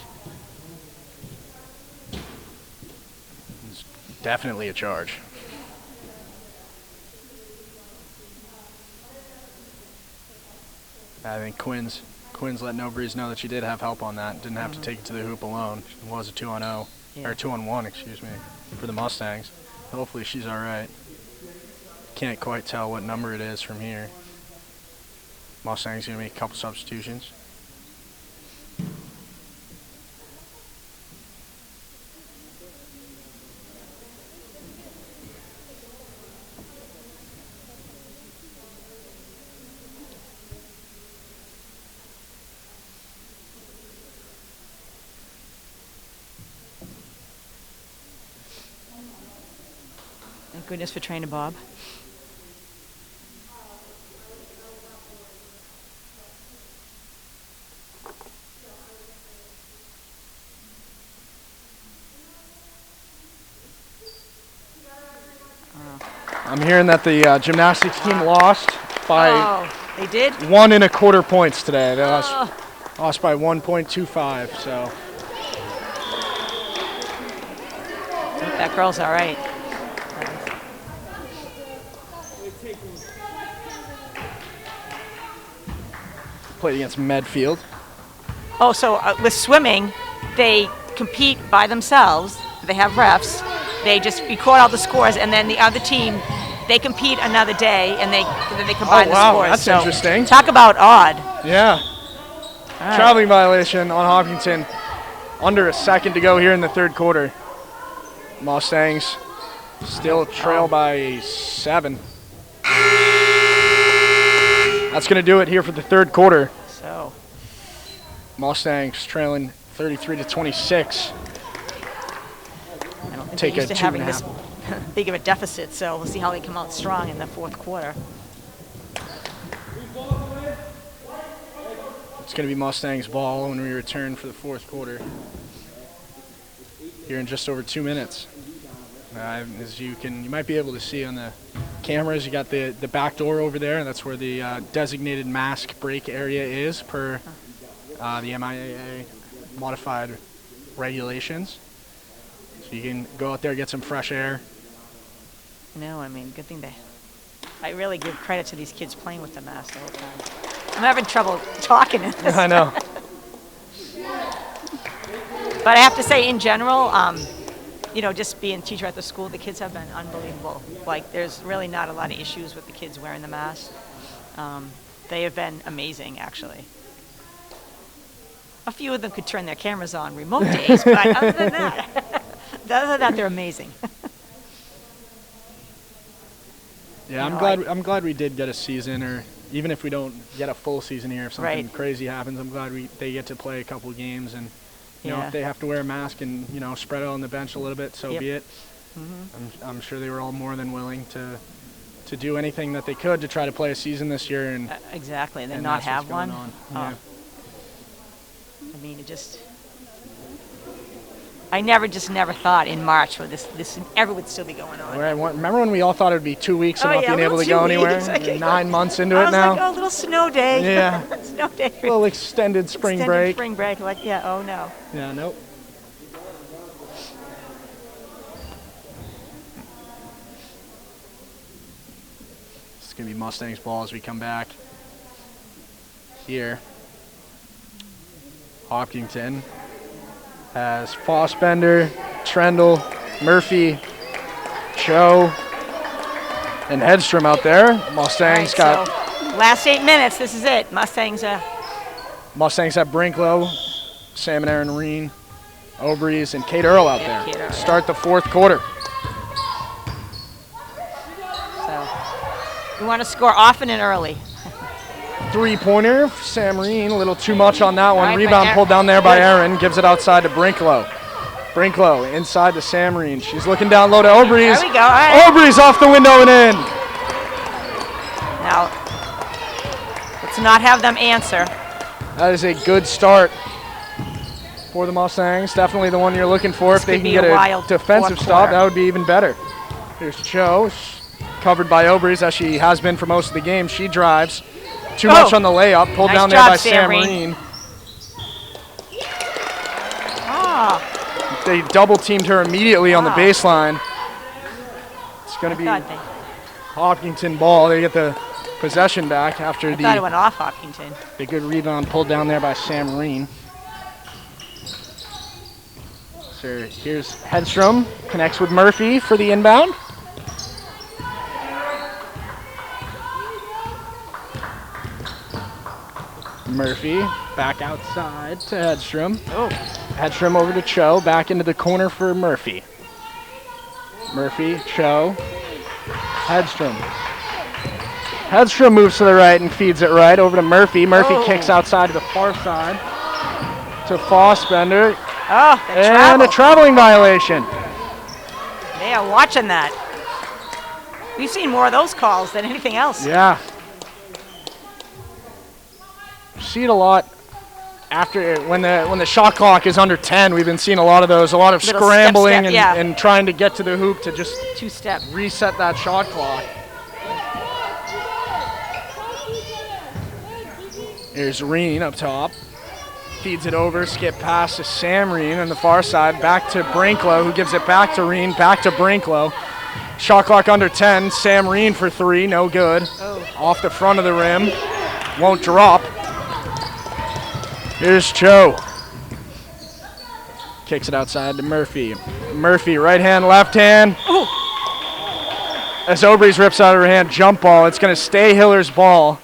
It's definitely a charge. I think Quinn's letting Obrys know that she did have help on that. Didn't have to take it to the hoop alone. It was a 2-on-0, or 2-on-1, excuse me, for the Mustangs. Hopefully she's all right. Can't quite tell what number it is from here. Mustangs gonna make a couple substitutions. Thank goodness for Trainer Bob. I'm hearing that the gymnastics team lost by they did? 1 1/4 points today. They lost by 1.25, so. That girl's all right. Played against Medfield. Oh, so with swimming, they compete by themselves. They have refs. They just record all the scores, and then the other team, they compete another day, and then they combine the scores. That's interesting. Talk about odd. Yeah. Right. Traveling violation on Hopkinton. Under a second to go here in the third quarter. Mustangs still trail by 7. That's going to do it here for the third quarter. So Mustangs trailing 33-26. I don't think Take they're used a to 2 having and a this half. big of a deficit, so we'll see how they come out strong in the fourth quarter. It's going to be Mustangs ball when we return for the fourth quarter. Here in just over 2 minutes. As you might be able to see on the cameras, you got the back door over there, and that's where the designated mask break area is per the MIAA modified regulations. So you can go out there, get some fresh air. No, I mean, good thing I really give credit to these kids playing with the mask the whole time. I'm having trouble talking in this. I know. But I have to say, in general, just being a teacher at the school, the kids have been unbelievable. Like, there's really not a lot of issues with the kids wearing the mask. They have been amazing, actually. A few of them could turn their cameras on remote days, but other than that, they're amazing. Yeah, I'm glad we did get a season, or even if we don't get a full season here, if something crazy happens, I'm glad they get to play a couple games, and you know, if they have to wear a mask and spread out on the bench a little bit, so be it. I'm sure they were all more than willing to do anything that they could to try to play a season this year, and exactly, and then not have one. Yeah. I mean, I never thought in March this ever would still be going on. Remember when we all thought it would be 2 weeks of not being able to go anywhere? 9 months into it now. I was like, oh, little snow day. Yeah. Snow day. A little extended spring break. Spring break, like, oh no. Yeah, nope. It's going to be Mustangs ball as we come back here. Hopkinton has Fossbender, Trendle, Murphy, Cho, and Hedstrom out there. Mustangs got... So last 8 minutes, this is it. Mustangs have Brinklow, Sam and Aaron Reen, Obrys, and Kate Earl out there. Start the fourth quarter. So we want to score often and early. Three-pointer, Sam Reen, a little too much on that one. Rebound pulled down there by Aaron, gives it outside to Brinklow. Brinklow inside to Sam Reen. She's looking down low to Obrys. There we go. All right. Obrys off the window and in. Now, let's not have them answer. That is a good start for the Mustangs. Definitely the one you're looking for. If they can get a defensive stop, that would be even better. Here's Cho, covered by Obrys, as she has been for most of the game. She drives. Too much on the layup, pulled down there by Sam Reen. They double-teamed her immediately on the baseline. It's going to be Hopkinton ball. They get the possession back after I thought it went off Hopkinton. The good rebound pulled down there by Sam Reen. So here's Hedstrom, connects with Murphy for the inbound. Murphy back outside to Hedstrom. Hedstrom over to Cho, back into the corner for Murphy. Murphy, Cho, Hedstrom. Hedstrom moves to the right and feeds it right over to Murphy. Murphy kicks outside to the far side to Fossbender. And a traveling violation. They are watching that. We've seen more of those calls than anything else. Yeah. See it a lot after when the shot clock is under 10. We've been seeing a lot of those, a lot of scrambling and trying to get to the hoop to just two-step reset that shot clock. Here's Reen up top, feeds it over, skip pass to Sam Reen on the far side, back to Brinklow, who gives it back to Reen, back to Brinklow. Shot clock under 10. Sam Reen for three, no good. Off the front of the rim, won't drop. Here's Cho. Kicks it outside to Murphy. Murphy, right hand, left hand. As Obrys rips out of her hand, jump ball. It's going to stay Hiller's ball.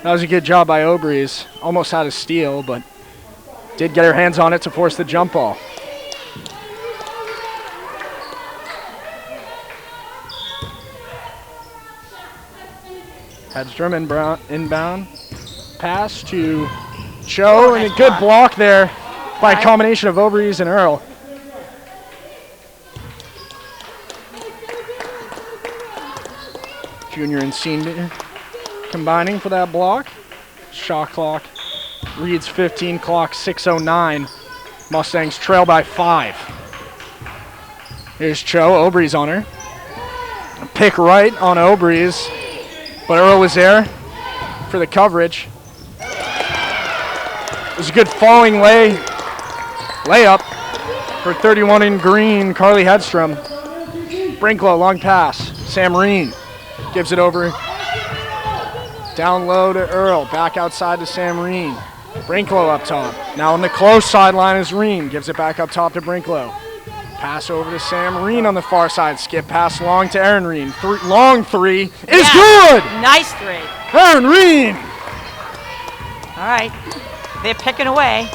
That was a good job by Obrys. Almost had a steal, but did get her hands on it to force the jump ball. Hedstrom inbound. Pass to Cho, and a good block there by a combination of Obrys and Earl. Junior and senior combining for that block. Shot clock reads 15, clock 6:09. Mustangs trail by 5. Here's Cho, Obrys on her. A pick right on Obrys, but Earl was there for the coverage. It was a good falling layup for 31 in green, Carly Hedstrom. Brinklow, long pass. Sam Reen gives it over. Down low to Earl, back outside to Sam Reen. Brinklow up top. Now on the close sideline is Reen. Gives it back up top to Brinklow. Pass over to Sam Reen on the far side. Skip pass long to Aaron Reen. Long three is good! Nice three. Aaron Reen! All right. They're picking away.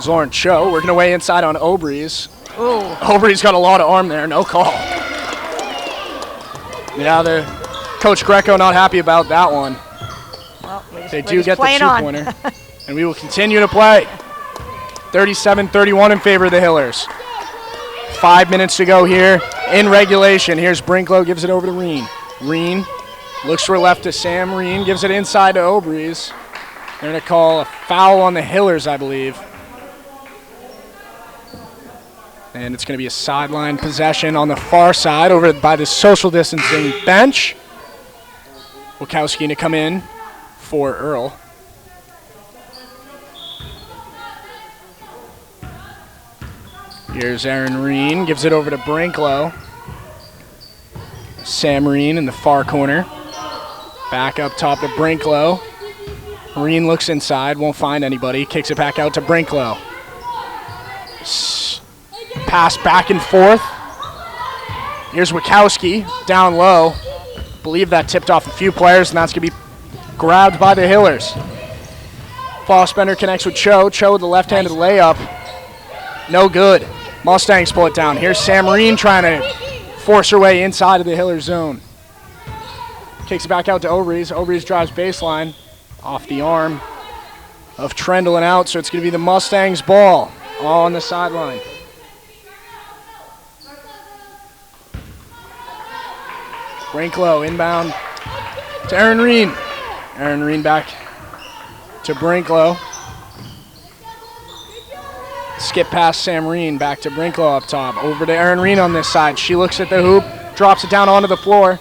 Zoran Cho working away inside on Obrys. Ooh. Obrys got a lot of arm there, no call. Yeah, the Coach Greco not happy about that one. Well, They do get the 2-pointer. And we will continue to play. 37-31 in favor of the Hillers. 5 minutes to go here in regulation. Here's Brinklow, gives it over to Reen. Reen looks for left to Sam. Reen gives it inside to Obrys. They're going to call a foul on the Hillers, I believe. And it's going to be a sideline possession on the far side over by the social distancing bench. Wachowski to come in for Earl. Here's Aaron Reen, gives it over to Brinklow. Sam Reen in the far corner. Back up top to Brinklow. Reen looks inside, won't find anybody, kicks it back out to Brinklow. Pass back and forth. Here's Wachowski down low. Believe that tipped off a few players, and that's going to be grabbed by the Hillers. Fossbender connects with Cho. Cho with the left-handed layup. No good. Mustangs pull it down. Here's Sam Reen trying to force her way inside of the Hiller zone. Kicks it back out to Obrys. Obrys drives baseline off the arm of Trendle and out, so it's going to be the Mustangs' ball all on the sideline. Brinklow inbound to Aaron Reen. Aaron Reen back to Brinklow. Skip past Sam Reen, back to Brinklow up top. Over to Aaron Reen on this side. She looks at the hoop, drops it down onto the floor.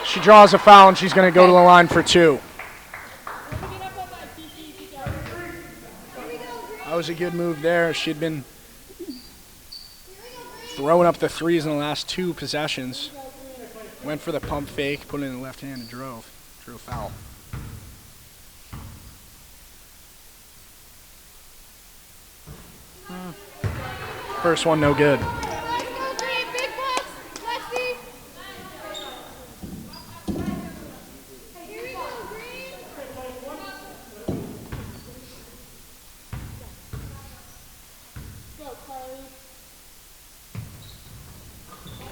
She draws a foul, and she's going to go to the line for 2. That was a good move there. She'd been throwing up the threes in the last 2 possessions. Went for the pump fake, put it in the left hand, and drove. Drew a foul. First one, no good.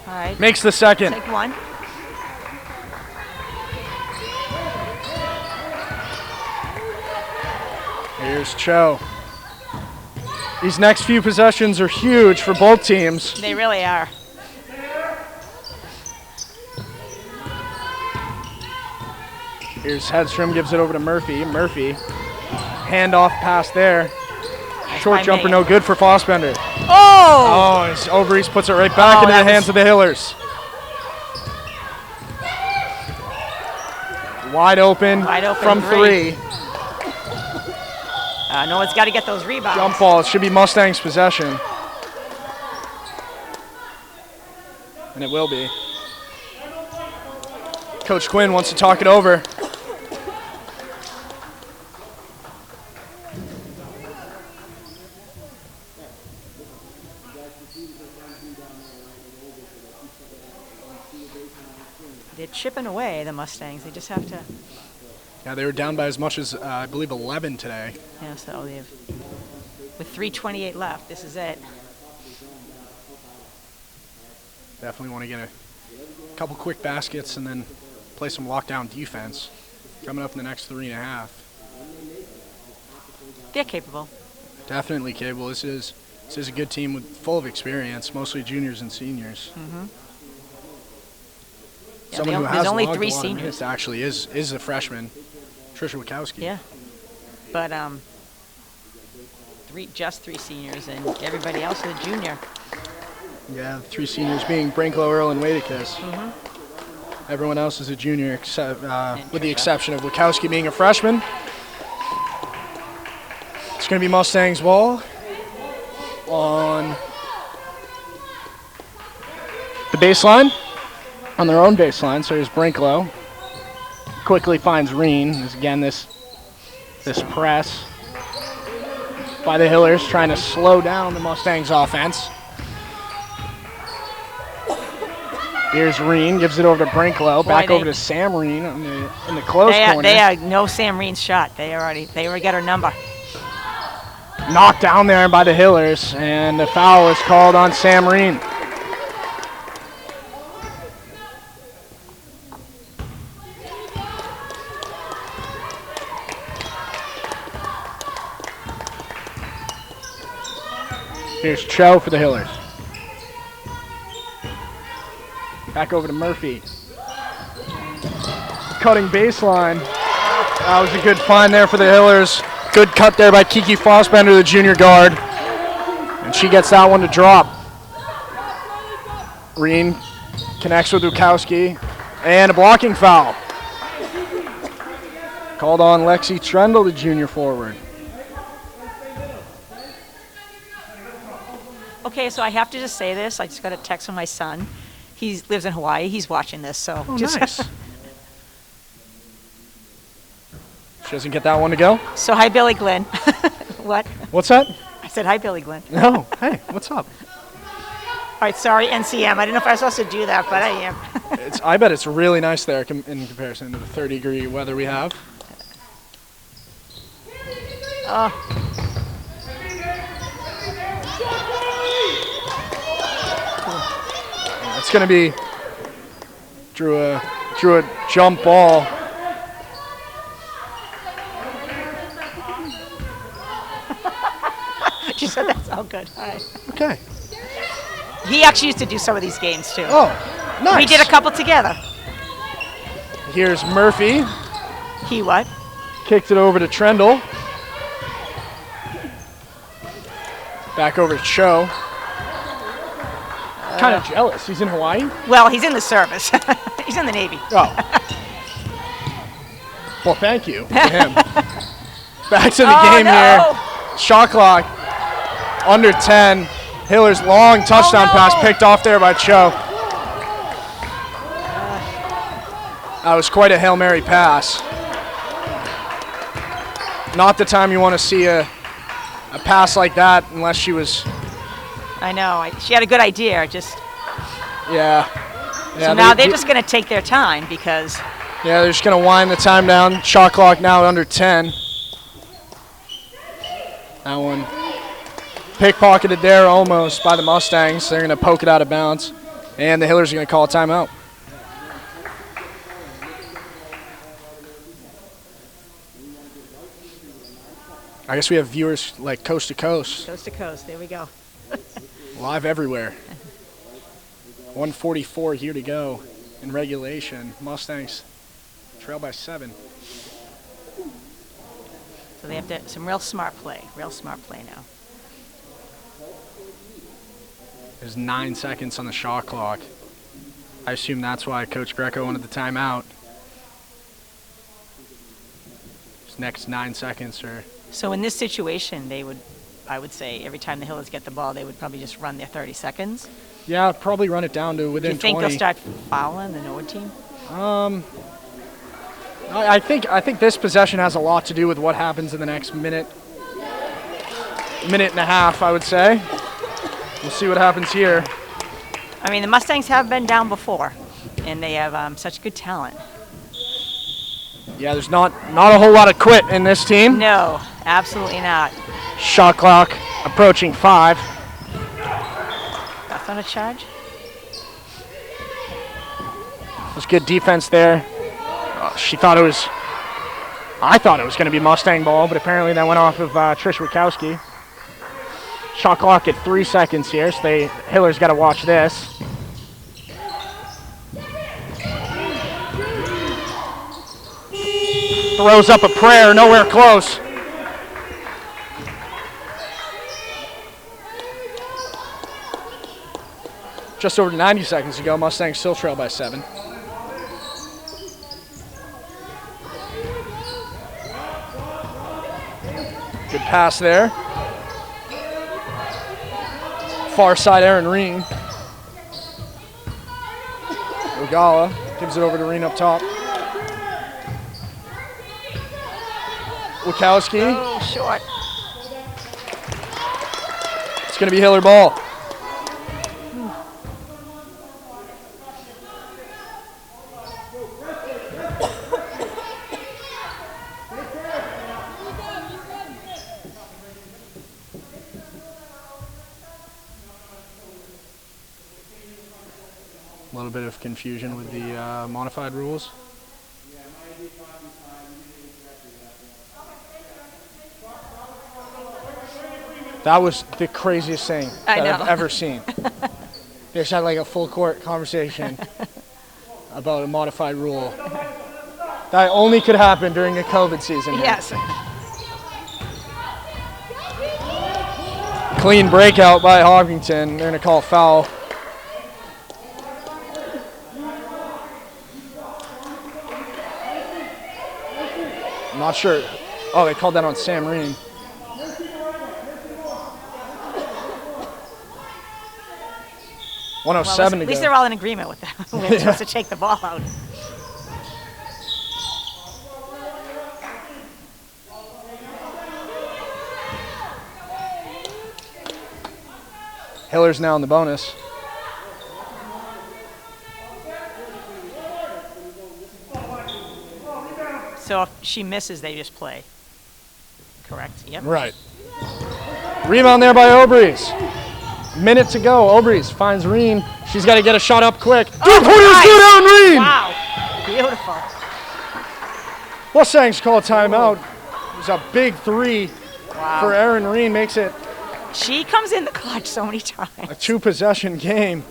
All right. Makes the second. Take one. Here's Cho. These next few possessions are huge for both teams. They really are. Here's Hedstrom, gives it over to Murphy. Murphy, handoff pass there. Short jumper, no good for Fossbender. Oh! Oh, as Obrys puts it right back into the hands of the Hillers. Wide open from 3. No one's got to get those rebounds. Jump ball. It should be Mustangs' possession. And it will be. Coach Quinn wants to talk it over. They're chipping away, the Mustangs. They just have to... Yeah, they were down by as much as, I believe, 11 today. Yeah, so they've... With 3:28 left, this is it. Definitely want to get a couple quick baskets and then play some lockdown defense coming up in the next 3.5. They're capable. Definitely capable. This is a good team full of experience, mostly juniors and seniors. Mm-hmm. Someone who has there's only logged 3 a lot of seniors. minutes actually is a freshman, Trisha Wachowski. Yeah, but just 3 seniors, and everybody else is a junior. Yeah, the 3 seniors being Brinklow, Earl, and Wadekiss. Mm-hmm. Everyone else is a junior, except with the exception of Wachowski being a freshman. It's going to be Mustangs ball on the baseline, on their own baseline. So here's Brinklow. Quickly finds Reen. As again, this press by the Hillers trying to slow down the Mustangs offense. Here's Reen, gives it over to Brinklow. Back over to Sam Reen in the close corner. They are no Sam Reen's shot. They already got her number. Knocked down there by the Hillers, and the foul is called on Sam Reen. Here's Cho for the Hillers. Back over to Murphy. Cutting baseline. That was a good find there for the Hillers. Good cut there by Kiki Fossbender, the junior guard. And she gets that one to drop. Reen connects with Wachowski. And a blocking foul. Called on Lexi Trendle, the junior forward. Okay, so I have to just say this. I just got a text from my son. He lives in Hawaii. He's watching this, so just nice. She doesn't get that one to go? So hi, Billy Glenn. What? What's that? I said hi, Billy Glenn. No. Hey, what's up? All right, sorry, NCM. I didn't know if I was supposed to do that, but I am. I bet it's really nice there in comparison to the 30-degree weather we have. It's going to be drew a jump ball. She said that's all good. All right. Okay. He actually used to do some of these games too. Oh, nice. We did a couple together. Here's Murphy. He what? Kicked it over to Trendle. Back over to Cho. Kind of jealous. He's in Hawaii? Well, he's in the service. He's in the Navy. Oh. Well, thank you to him. Back to the game here. Shot clock. Under 10. Hiller's long touchdown pass picked off there by Cho. That was quite a Hail Mary pass. Not the time you want to see a pass like that unless she was... I know. She had a good idea. Just. Yeah. So now they're just going to take their time because. Yeah, they're just going to wind the time down. Shot clock now under 10. That one pickpocketed there almost by the Mustangs. They're going to poke it out of bounds. And the Hillers are going to call a timeout. I guess we have viewers like coast to coast. Coast to coast. There we go. Live everywhere. 1:44 here to go in regulation. Mustangs trail by 7. So they have to some real smart play now. There's 9 seconds on the shot clock. I assume that's why Coach Greco wanted the timeout. This next 9 seconds are... So in this situation, I would say every time the Hillers get the ball, they would probably just run their 30 seconds. Yeah, probably run it down to within 20. Do you think they'll start fouling the Norwood team? I think this possession has a lot to do with what happens in the next minute and a half, I would say. We'll see what happens here. I mean, the Mustangs have been down before, and they have such good talent. Yeah, there's not a whole lot of quit in this team. No, absolutely not. Shot clock approaching 5. That's on a charge. There's good defense there. I thought it was going to be Mustang ball, but apparently that went off of Trish Wachowski. Shot clock at 3 seconds here, so Hiller's got to watch this. Throws up a prayer, nowhere close. Just over 90 seconds ago, Mustangs still trail by 7. Good pass there. Far side, Aaron Reen. Ogala gives it over to Reen up top. Wachowski. Oh, short. It's going to be Hiller ball. A little bit of confusion with the modified rules. That was the craziest thing that I've ever seen. They just had like a full court conversation about a modified rule. That only could happen during a COVID season. Yes. Clean breakout by Hopkinton. They're going to call foul. I'm not sure. Oh, they called that on Sam Reen. Well, At at least they're all in agreement with that. We're supposed to take the ball out. Hiller's now in the bonus. So if she misses, they just play. Correct? Yep. Right. Rebound there by Obrys. Minute to go. Obrys finds Reen. She's got to get a shot up quick. Three-pointers go down, Reen! Wow. Beautiful. Mustangs call timeout. It was a big three for Erin Reen. Makes it She comes in the clutch so many times. a two-possession game.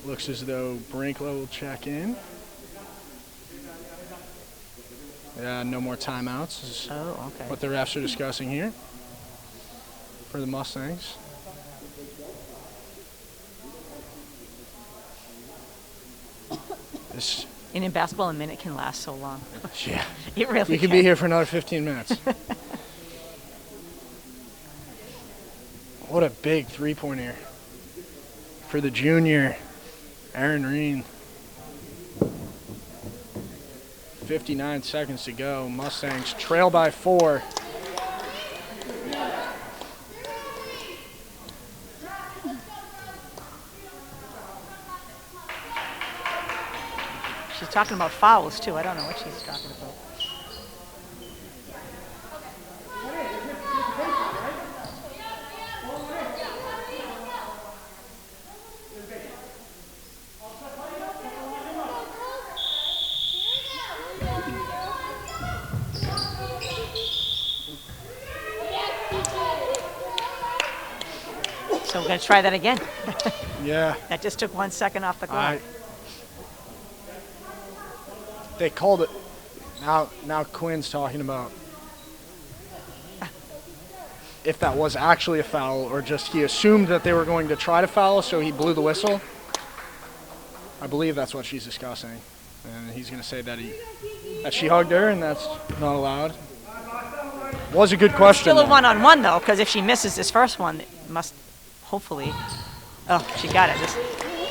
Looks as though Brinklow will check in. Yeah, no more timeouts is okay. what the refs are discussing here for the Mustangs. And in basketball, a minute can last so long. Yeah. It really You could be here for another 15 minutes. What a big three-pointer for the junior, Erin Reen. 59 seconds to go. Mustangs trail by 4. She's talking about fouls, too. I don't know what she's talking about. So we're going to try that again. Yeah. That just took 1 second off the clock. They called it. Now Quinn's talking about if that was actually a foul or just he assumed that they were going to try to foul, so he blew the whistle. I believe that's what she's discussing. And he's going to say that she hugged her and that's not allowed. Was a good question. Still a one-on-one, though, because if she misses this first one, it must hopefully. Oh, she got it.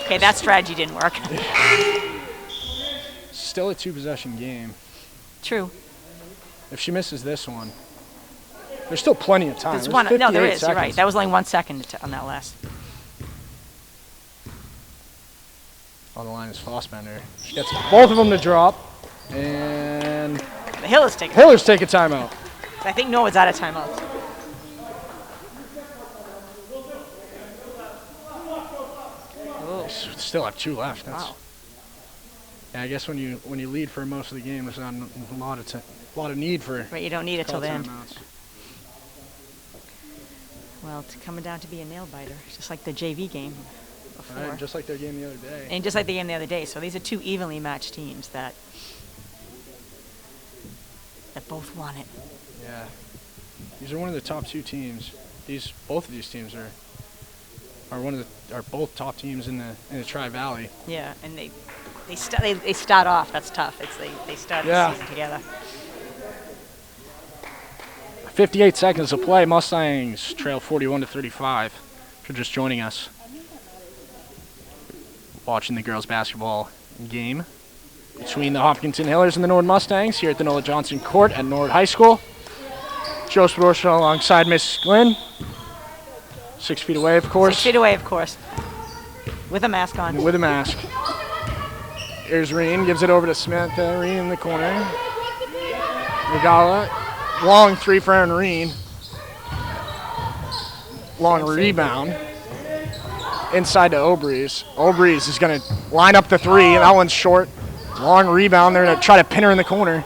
Okay, that strategy didn't work. Still a two-possession game. True. If she misses this one, there's still plenty of time. There's one. No, there is. Seconds. You're right. That was only 1 second on that last. On the line is Fossbender. She gets both of them to drop, and The Hillers take it. Hillers take a timeout. I think Norwood's out of timeouts. Still have 2 left. That's, Wow. yeah, I guess when you lead for most of the game, there's not a lot of need for. Right, you don't need it till the end. Timeouts. Well, it's coming down to be a nail biter, just like the JV game before. Right, just like their game the other day. And just like the game the other day. So these are two evenly matched teams that both won it. Yeah, these are one of the top 2 teams. Both of these teams are both top teams in the Tri-Valley. Yeah, and they start off. That's tough. They start the season together. 58 seconds to play. Mustangs trail 41-35. If you're just joining us, watching the girls basketball game between the Hopkinton Hillers and the Norwood Mustangs here at the Nola Johnson Court at Norwood High School. Joe Spadorcia alongside Miss Glenn. 6 feet away, of course. 6 feet away, of course. With a mask on. With a mask. Here's Reen, gives it over to Smith. Reen in the corner. Regala. Long 3 for Erin Reen. long Same rebound inside to Obrees. Obrees is going to line up the three, and that one's short. Long rebound. They're going to try to pin her in the corner.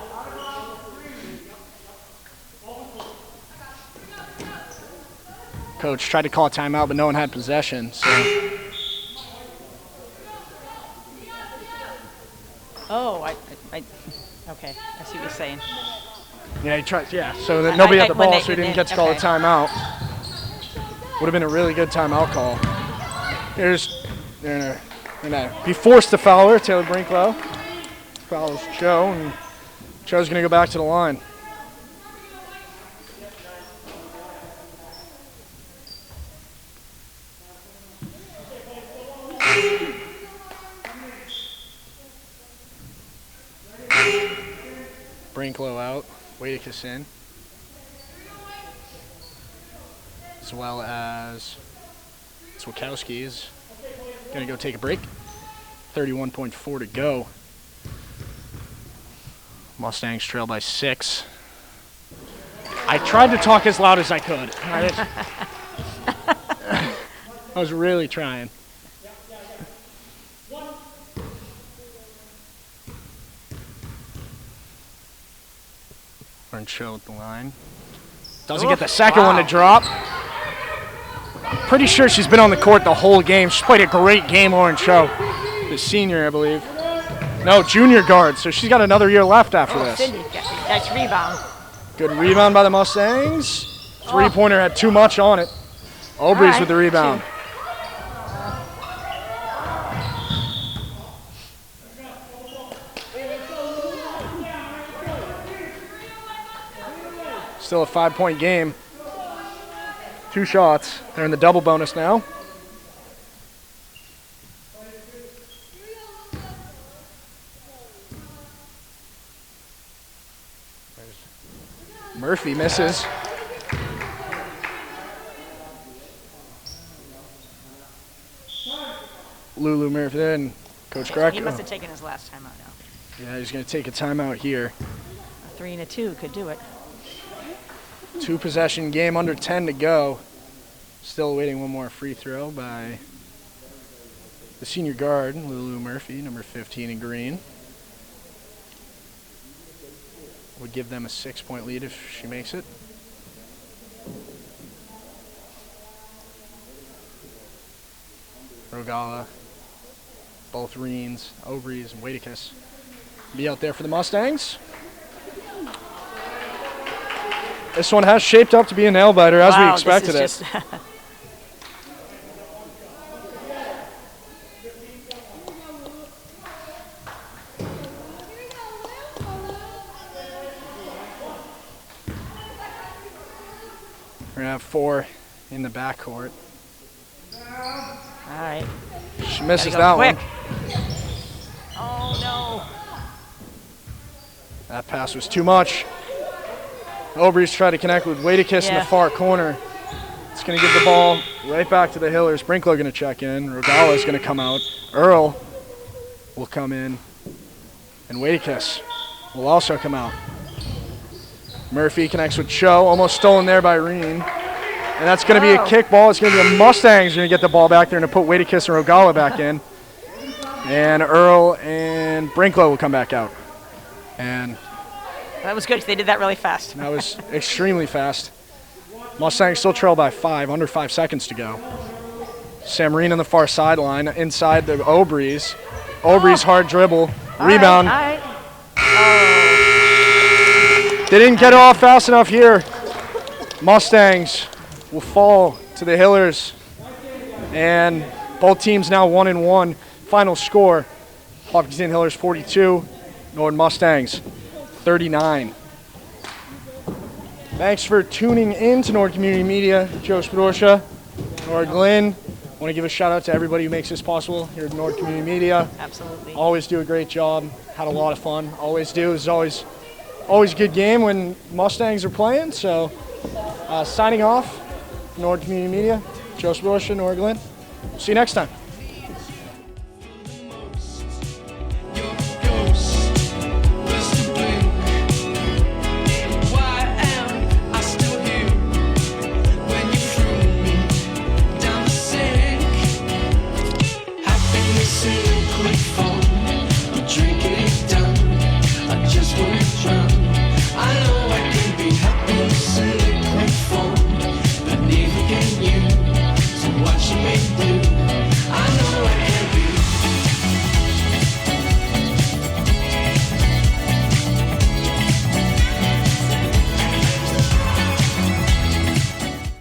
Coach tried to call a timeout, but no one had possession. So. Oh, okay. I see what you're saying. Yeah, he tried. Yeah, so that nobody had the ball, so he didn't get to call a okay. timeout. Would have been a really good timeout call. They're gonna be forced to foul her. Taylor Brinklow fouls Joe, and Joe's gonna go back to the line. Brinklow out, Wadicus in, as well as Swakowski is going to go take a break. 31.4 to go. Mustangs trail by 6. I tried to talk as loud as I could. I was really trying. Orange Show at the line. Doesn't get the second one to drop. Pretty sure she's been on the court the whole game. She's played a great game, Orange Show. The senior, I believe. No, junior guard, so she's got another year left after this. Cindy, nice rebound. Good rebound by the Mustangs. Three-pointer had too much on it. Obrees with the rebound. Still a 5-point game. 2 shots. They're in the double bonus now. Murphy misses. Lulu Murphy there, and Coach Greco. He must have taken his last timeout now. Yeah, he's going to take a timeout here. A 3 and a 2 could do it. 2-possession game, under 10 to go. Still awaiting one more free throw by the senior guard, Lulu Murphy, number 15 in green. Would give them a 6-point lead if she makes it. Rogala, both Reens, Obrees, and Wadicus be out there for the Mustangs. This one has shaped up to be a nail-biter, as we expected it. We're going to have 4 in the backcourt. All right. She misses that one. Oh, no. That pass was too much. Obrees tried to connect with Wadicus in the far corner. It's going to give the ball right back to the Hillers. Brinklow going to check in. Rogala is going to come out. Earl will come in. And Wadicus will also come out. Murphy connects with Cho. Almost stolen there by Reen. And that's going to be a kick ball. It's going to be the Mustangs going to get the ball back there and to put Wadicus and Rogala back in. And Earl and Brinklow will come back out. And that was good. They did that really fast. That was extremely fast. Mustangs still trail by 5, under 5 seconds to go. Sam Reen on the far sideline, inside the Obrees. Obrees hard dribble, rebound. All right. They didn't get it off fast enough here. Mustangs will fall to the Hillers. And both teams now 1-1. Final score, Hopkinton Hillers 42, Northern Mustangs 39. Thanks for tuning in to Nord Community Media. Joe Spadorcia, Nord Glenn. I want to give a shout out to everybody who makes this possible here at Nord Community Media. Absolutely. Always do a great job. Had a lot of fun. Always do. It's always a good game when Mustangs are playing. So signing off, Nord Community Media. Joe Spadorcia, Nord Glenn. See you next time.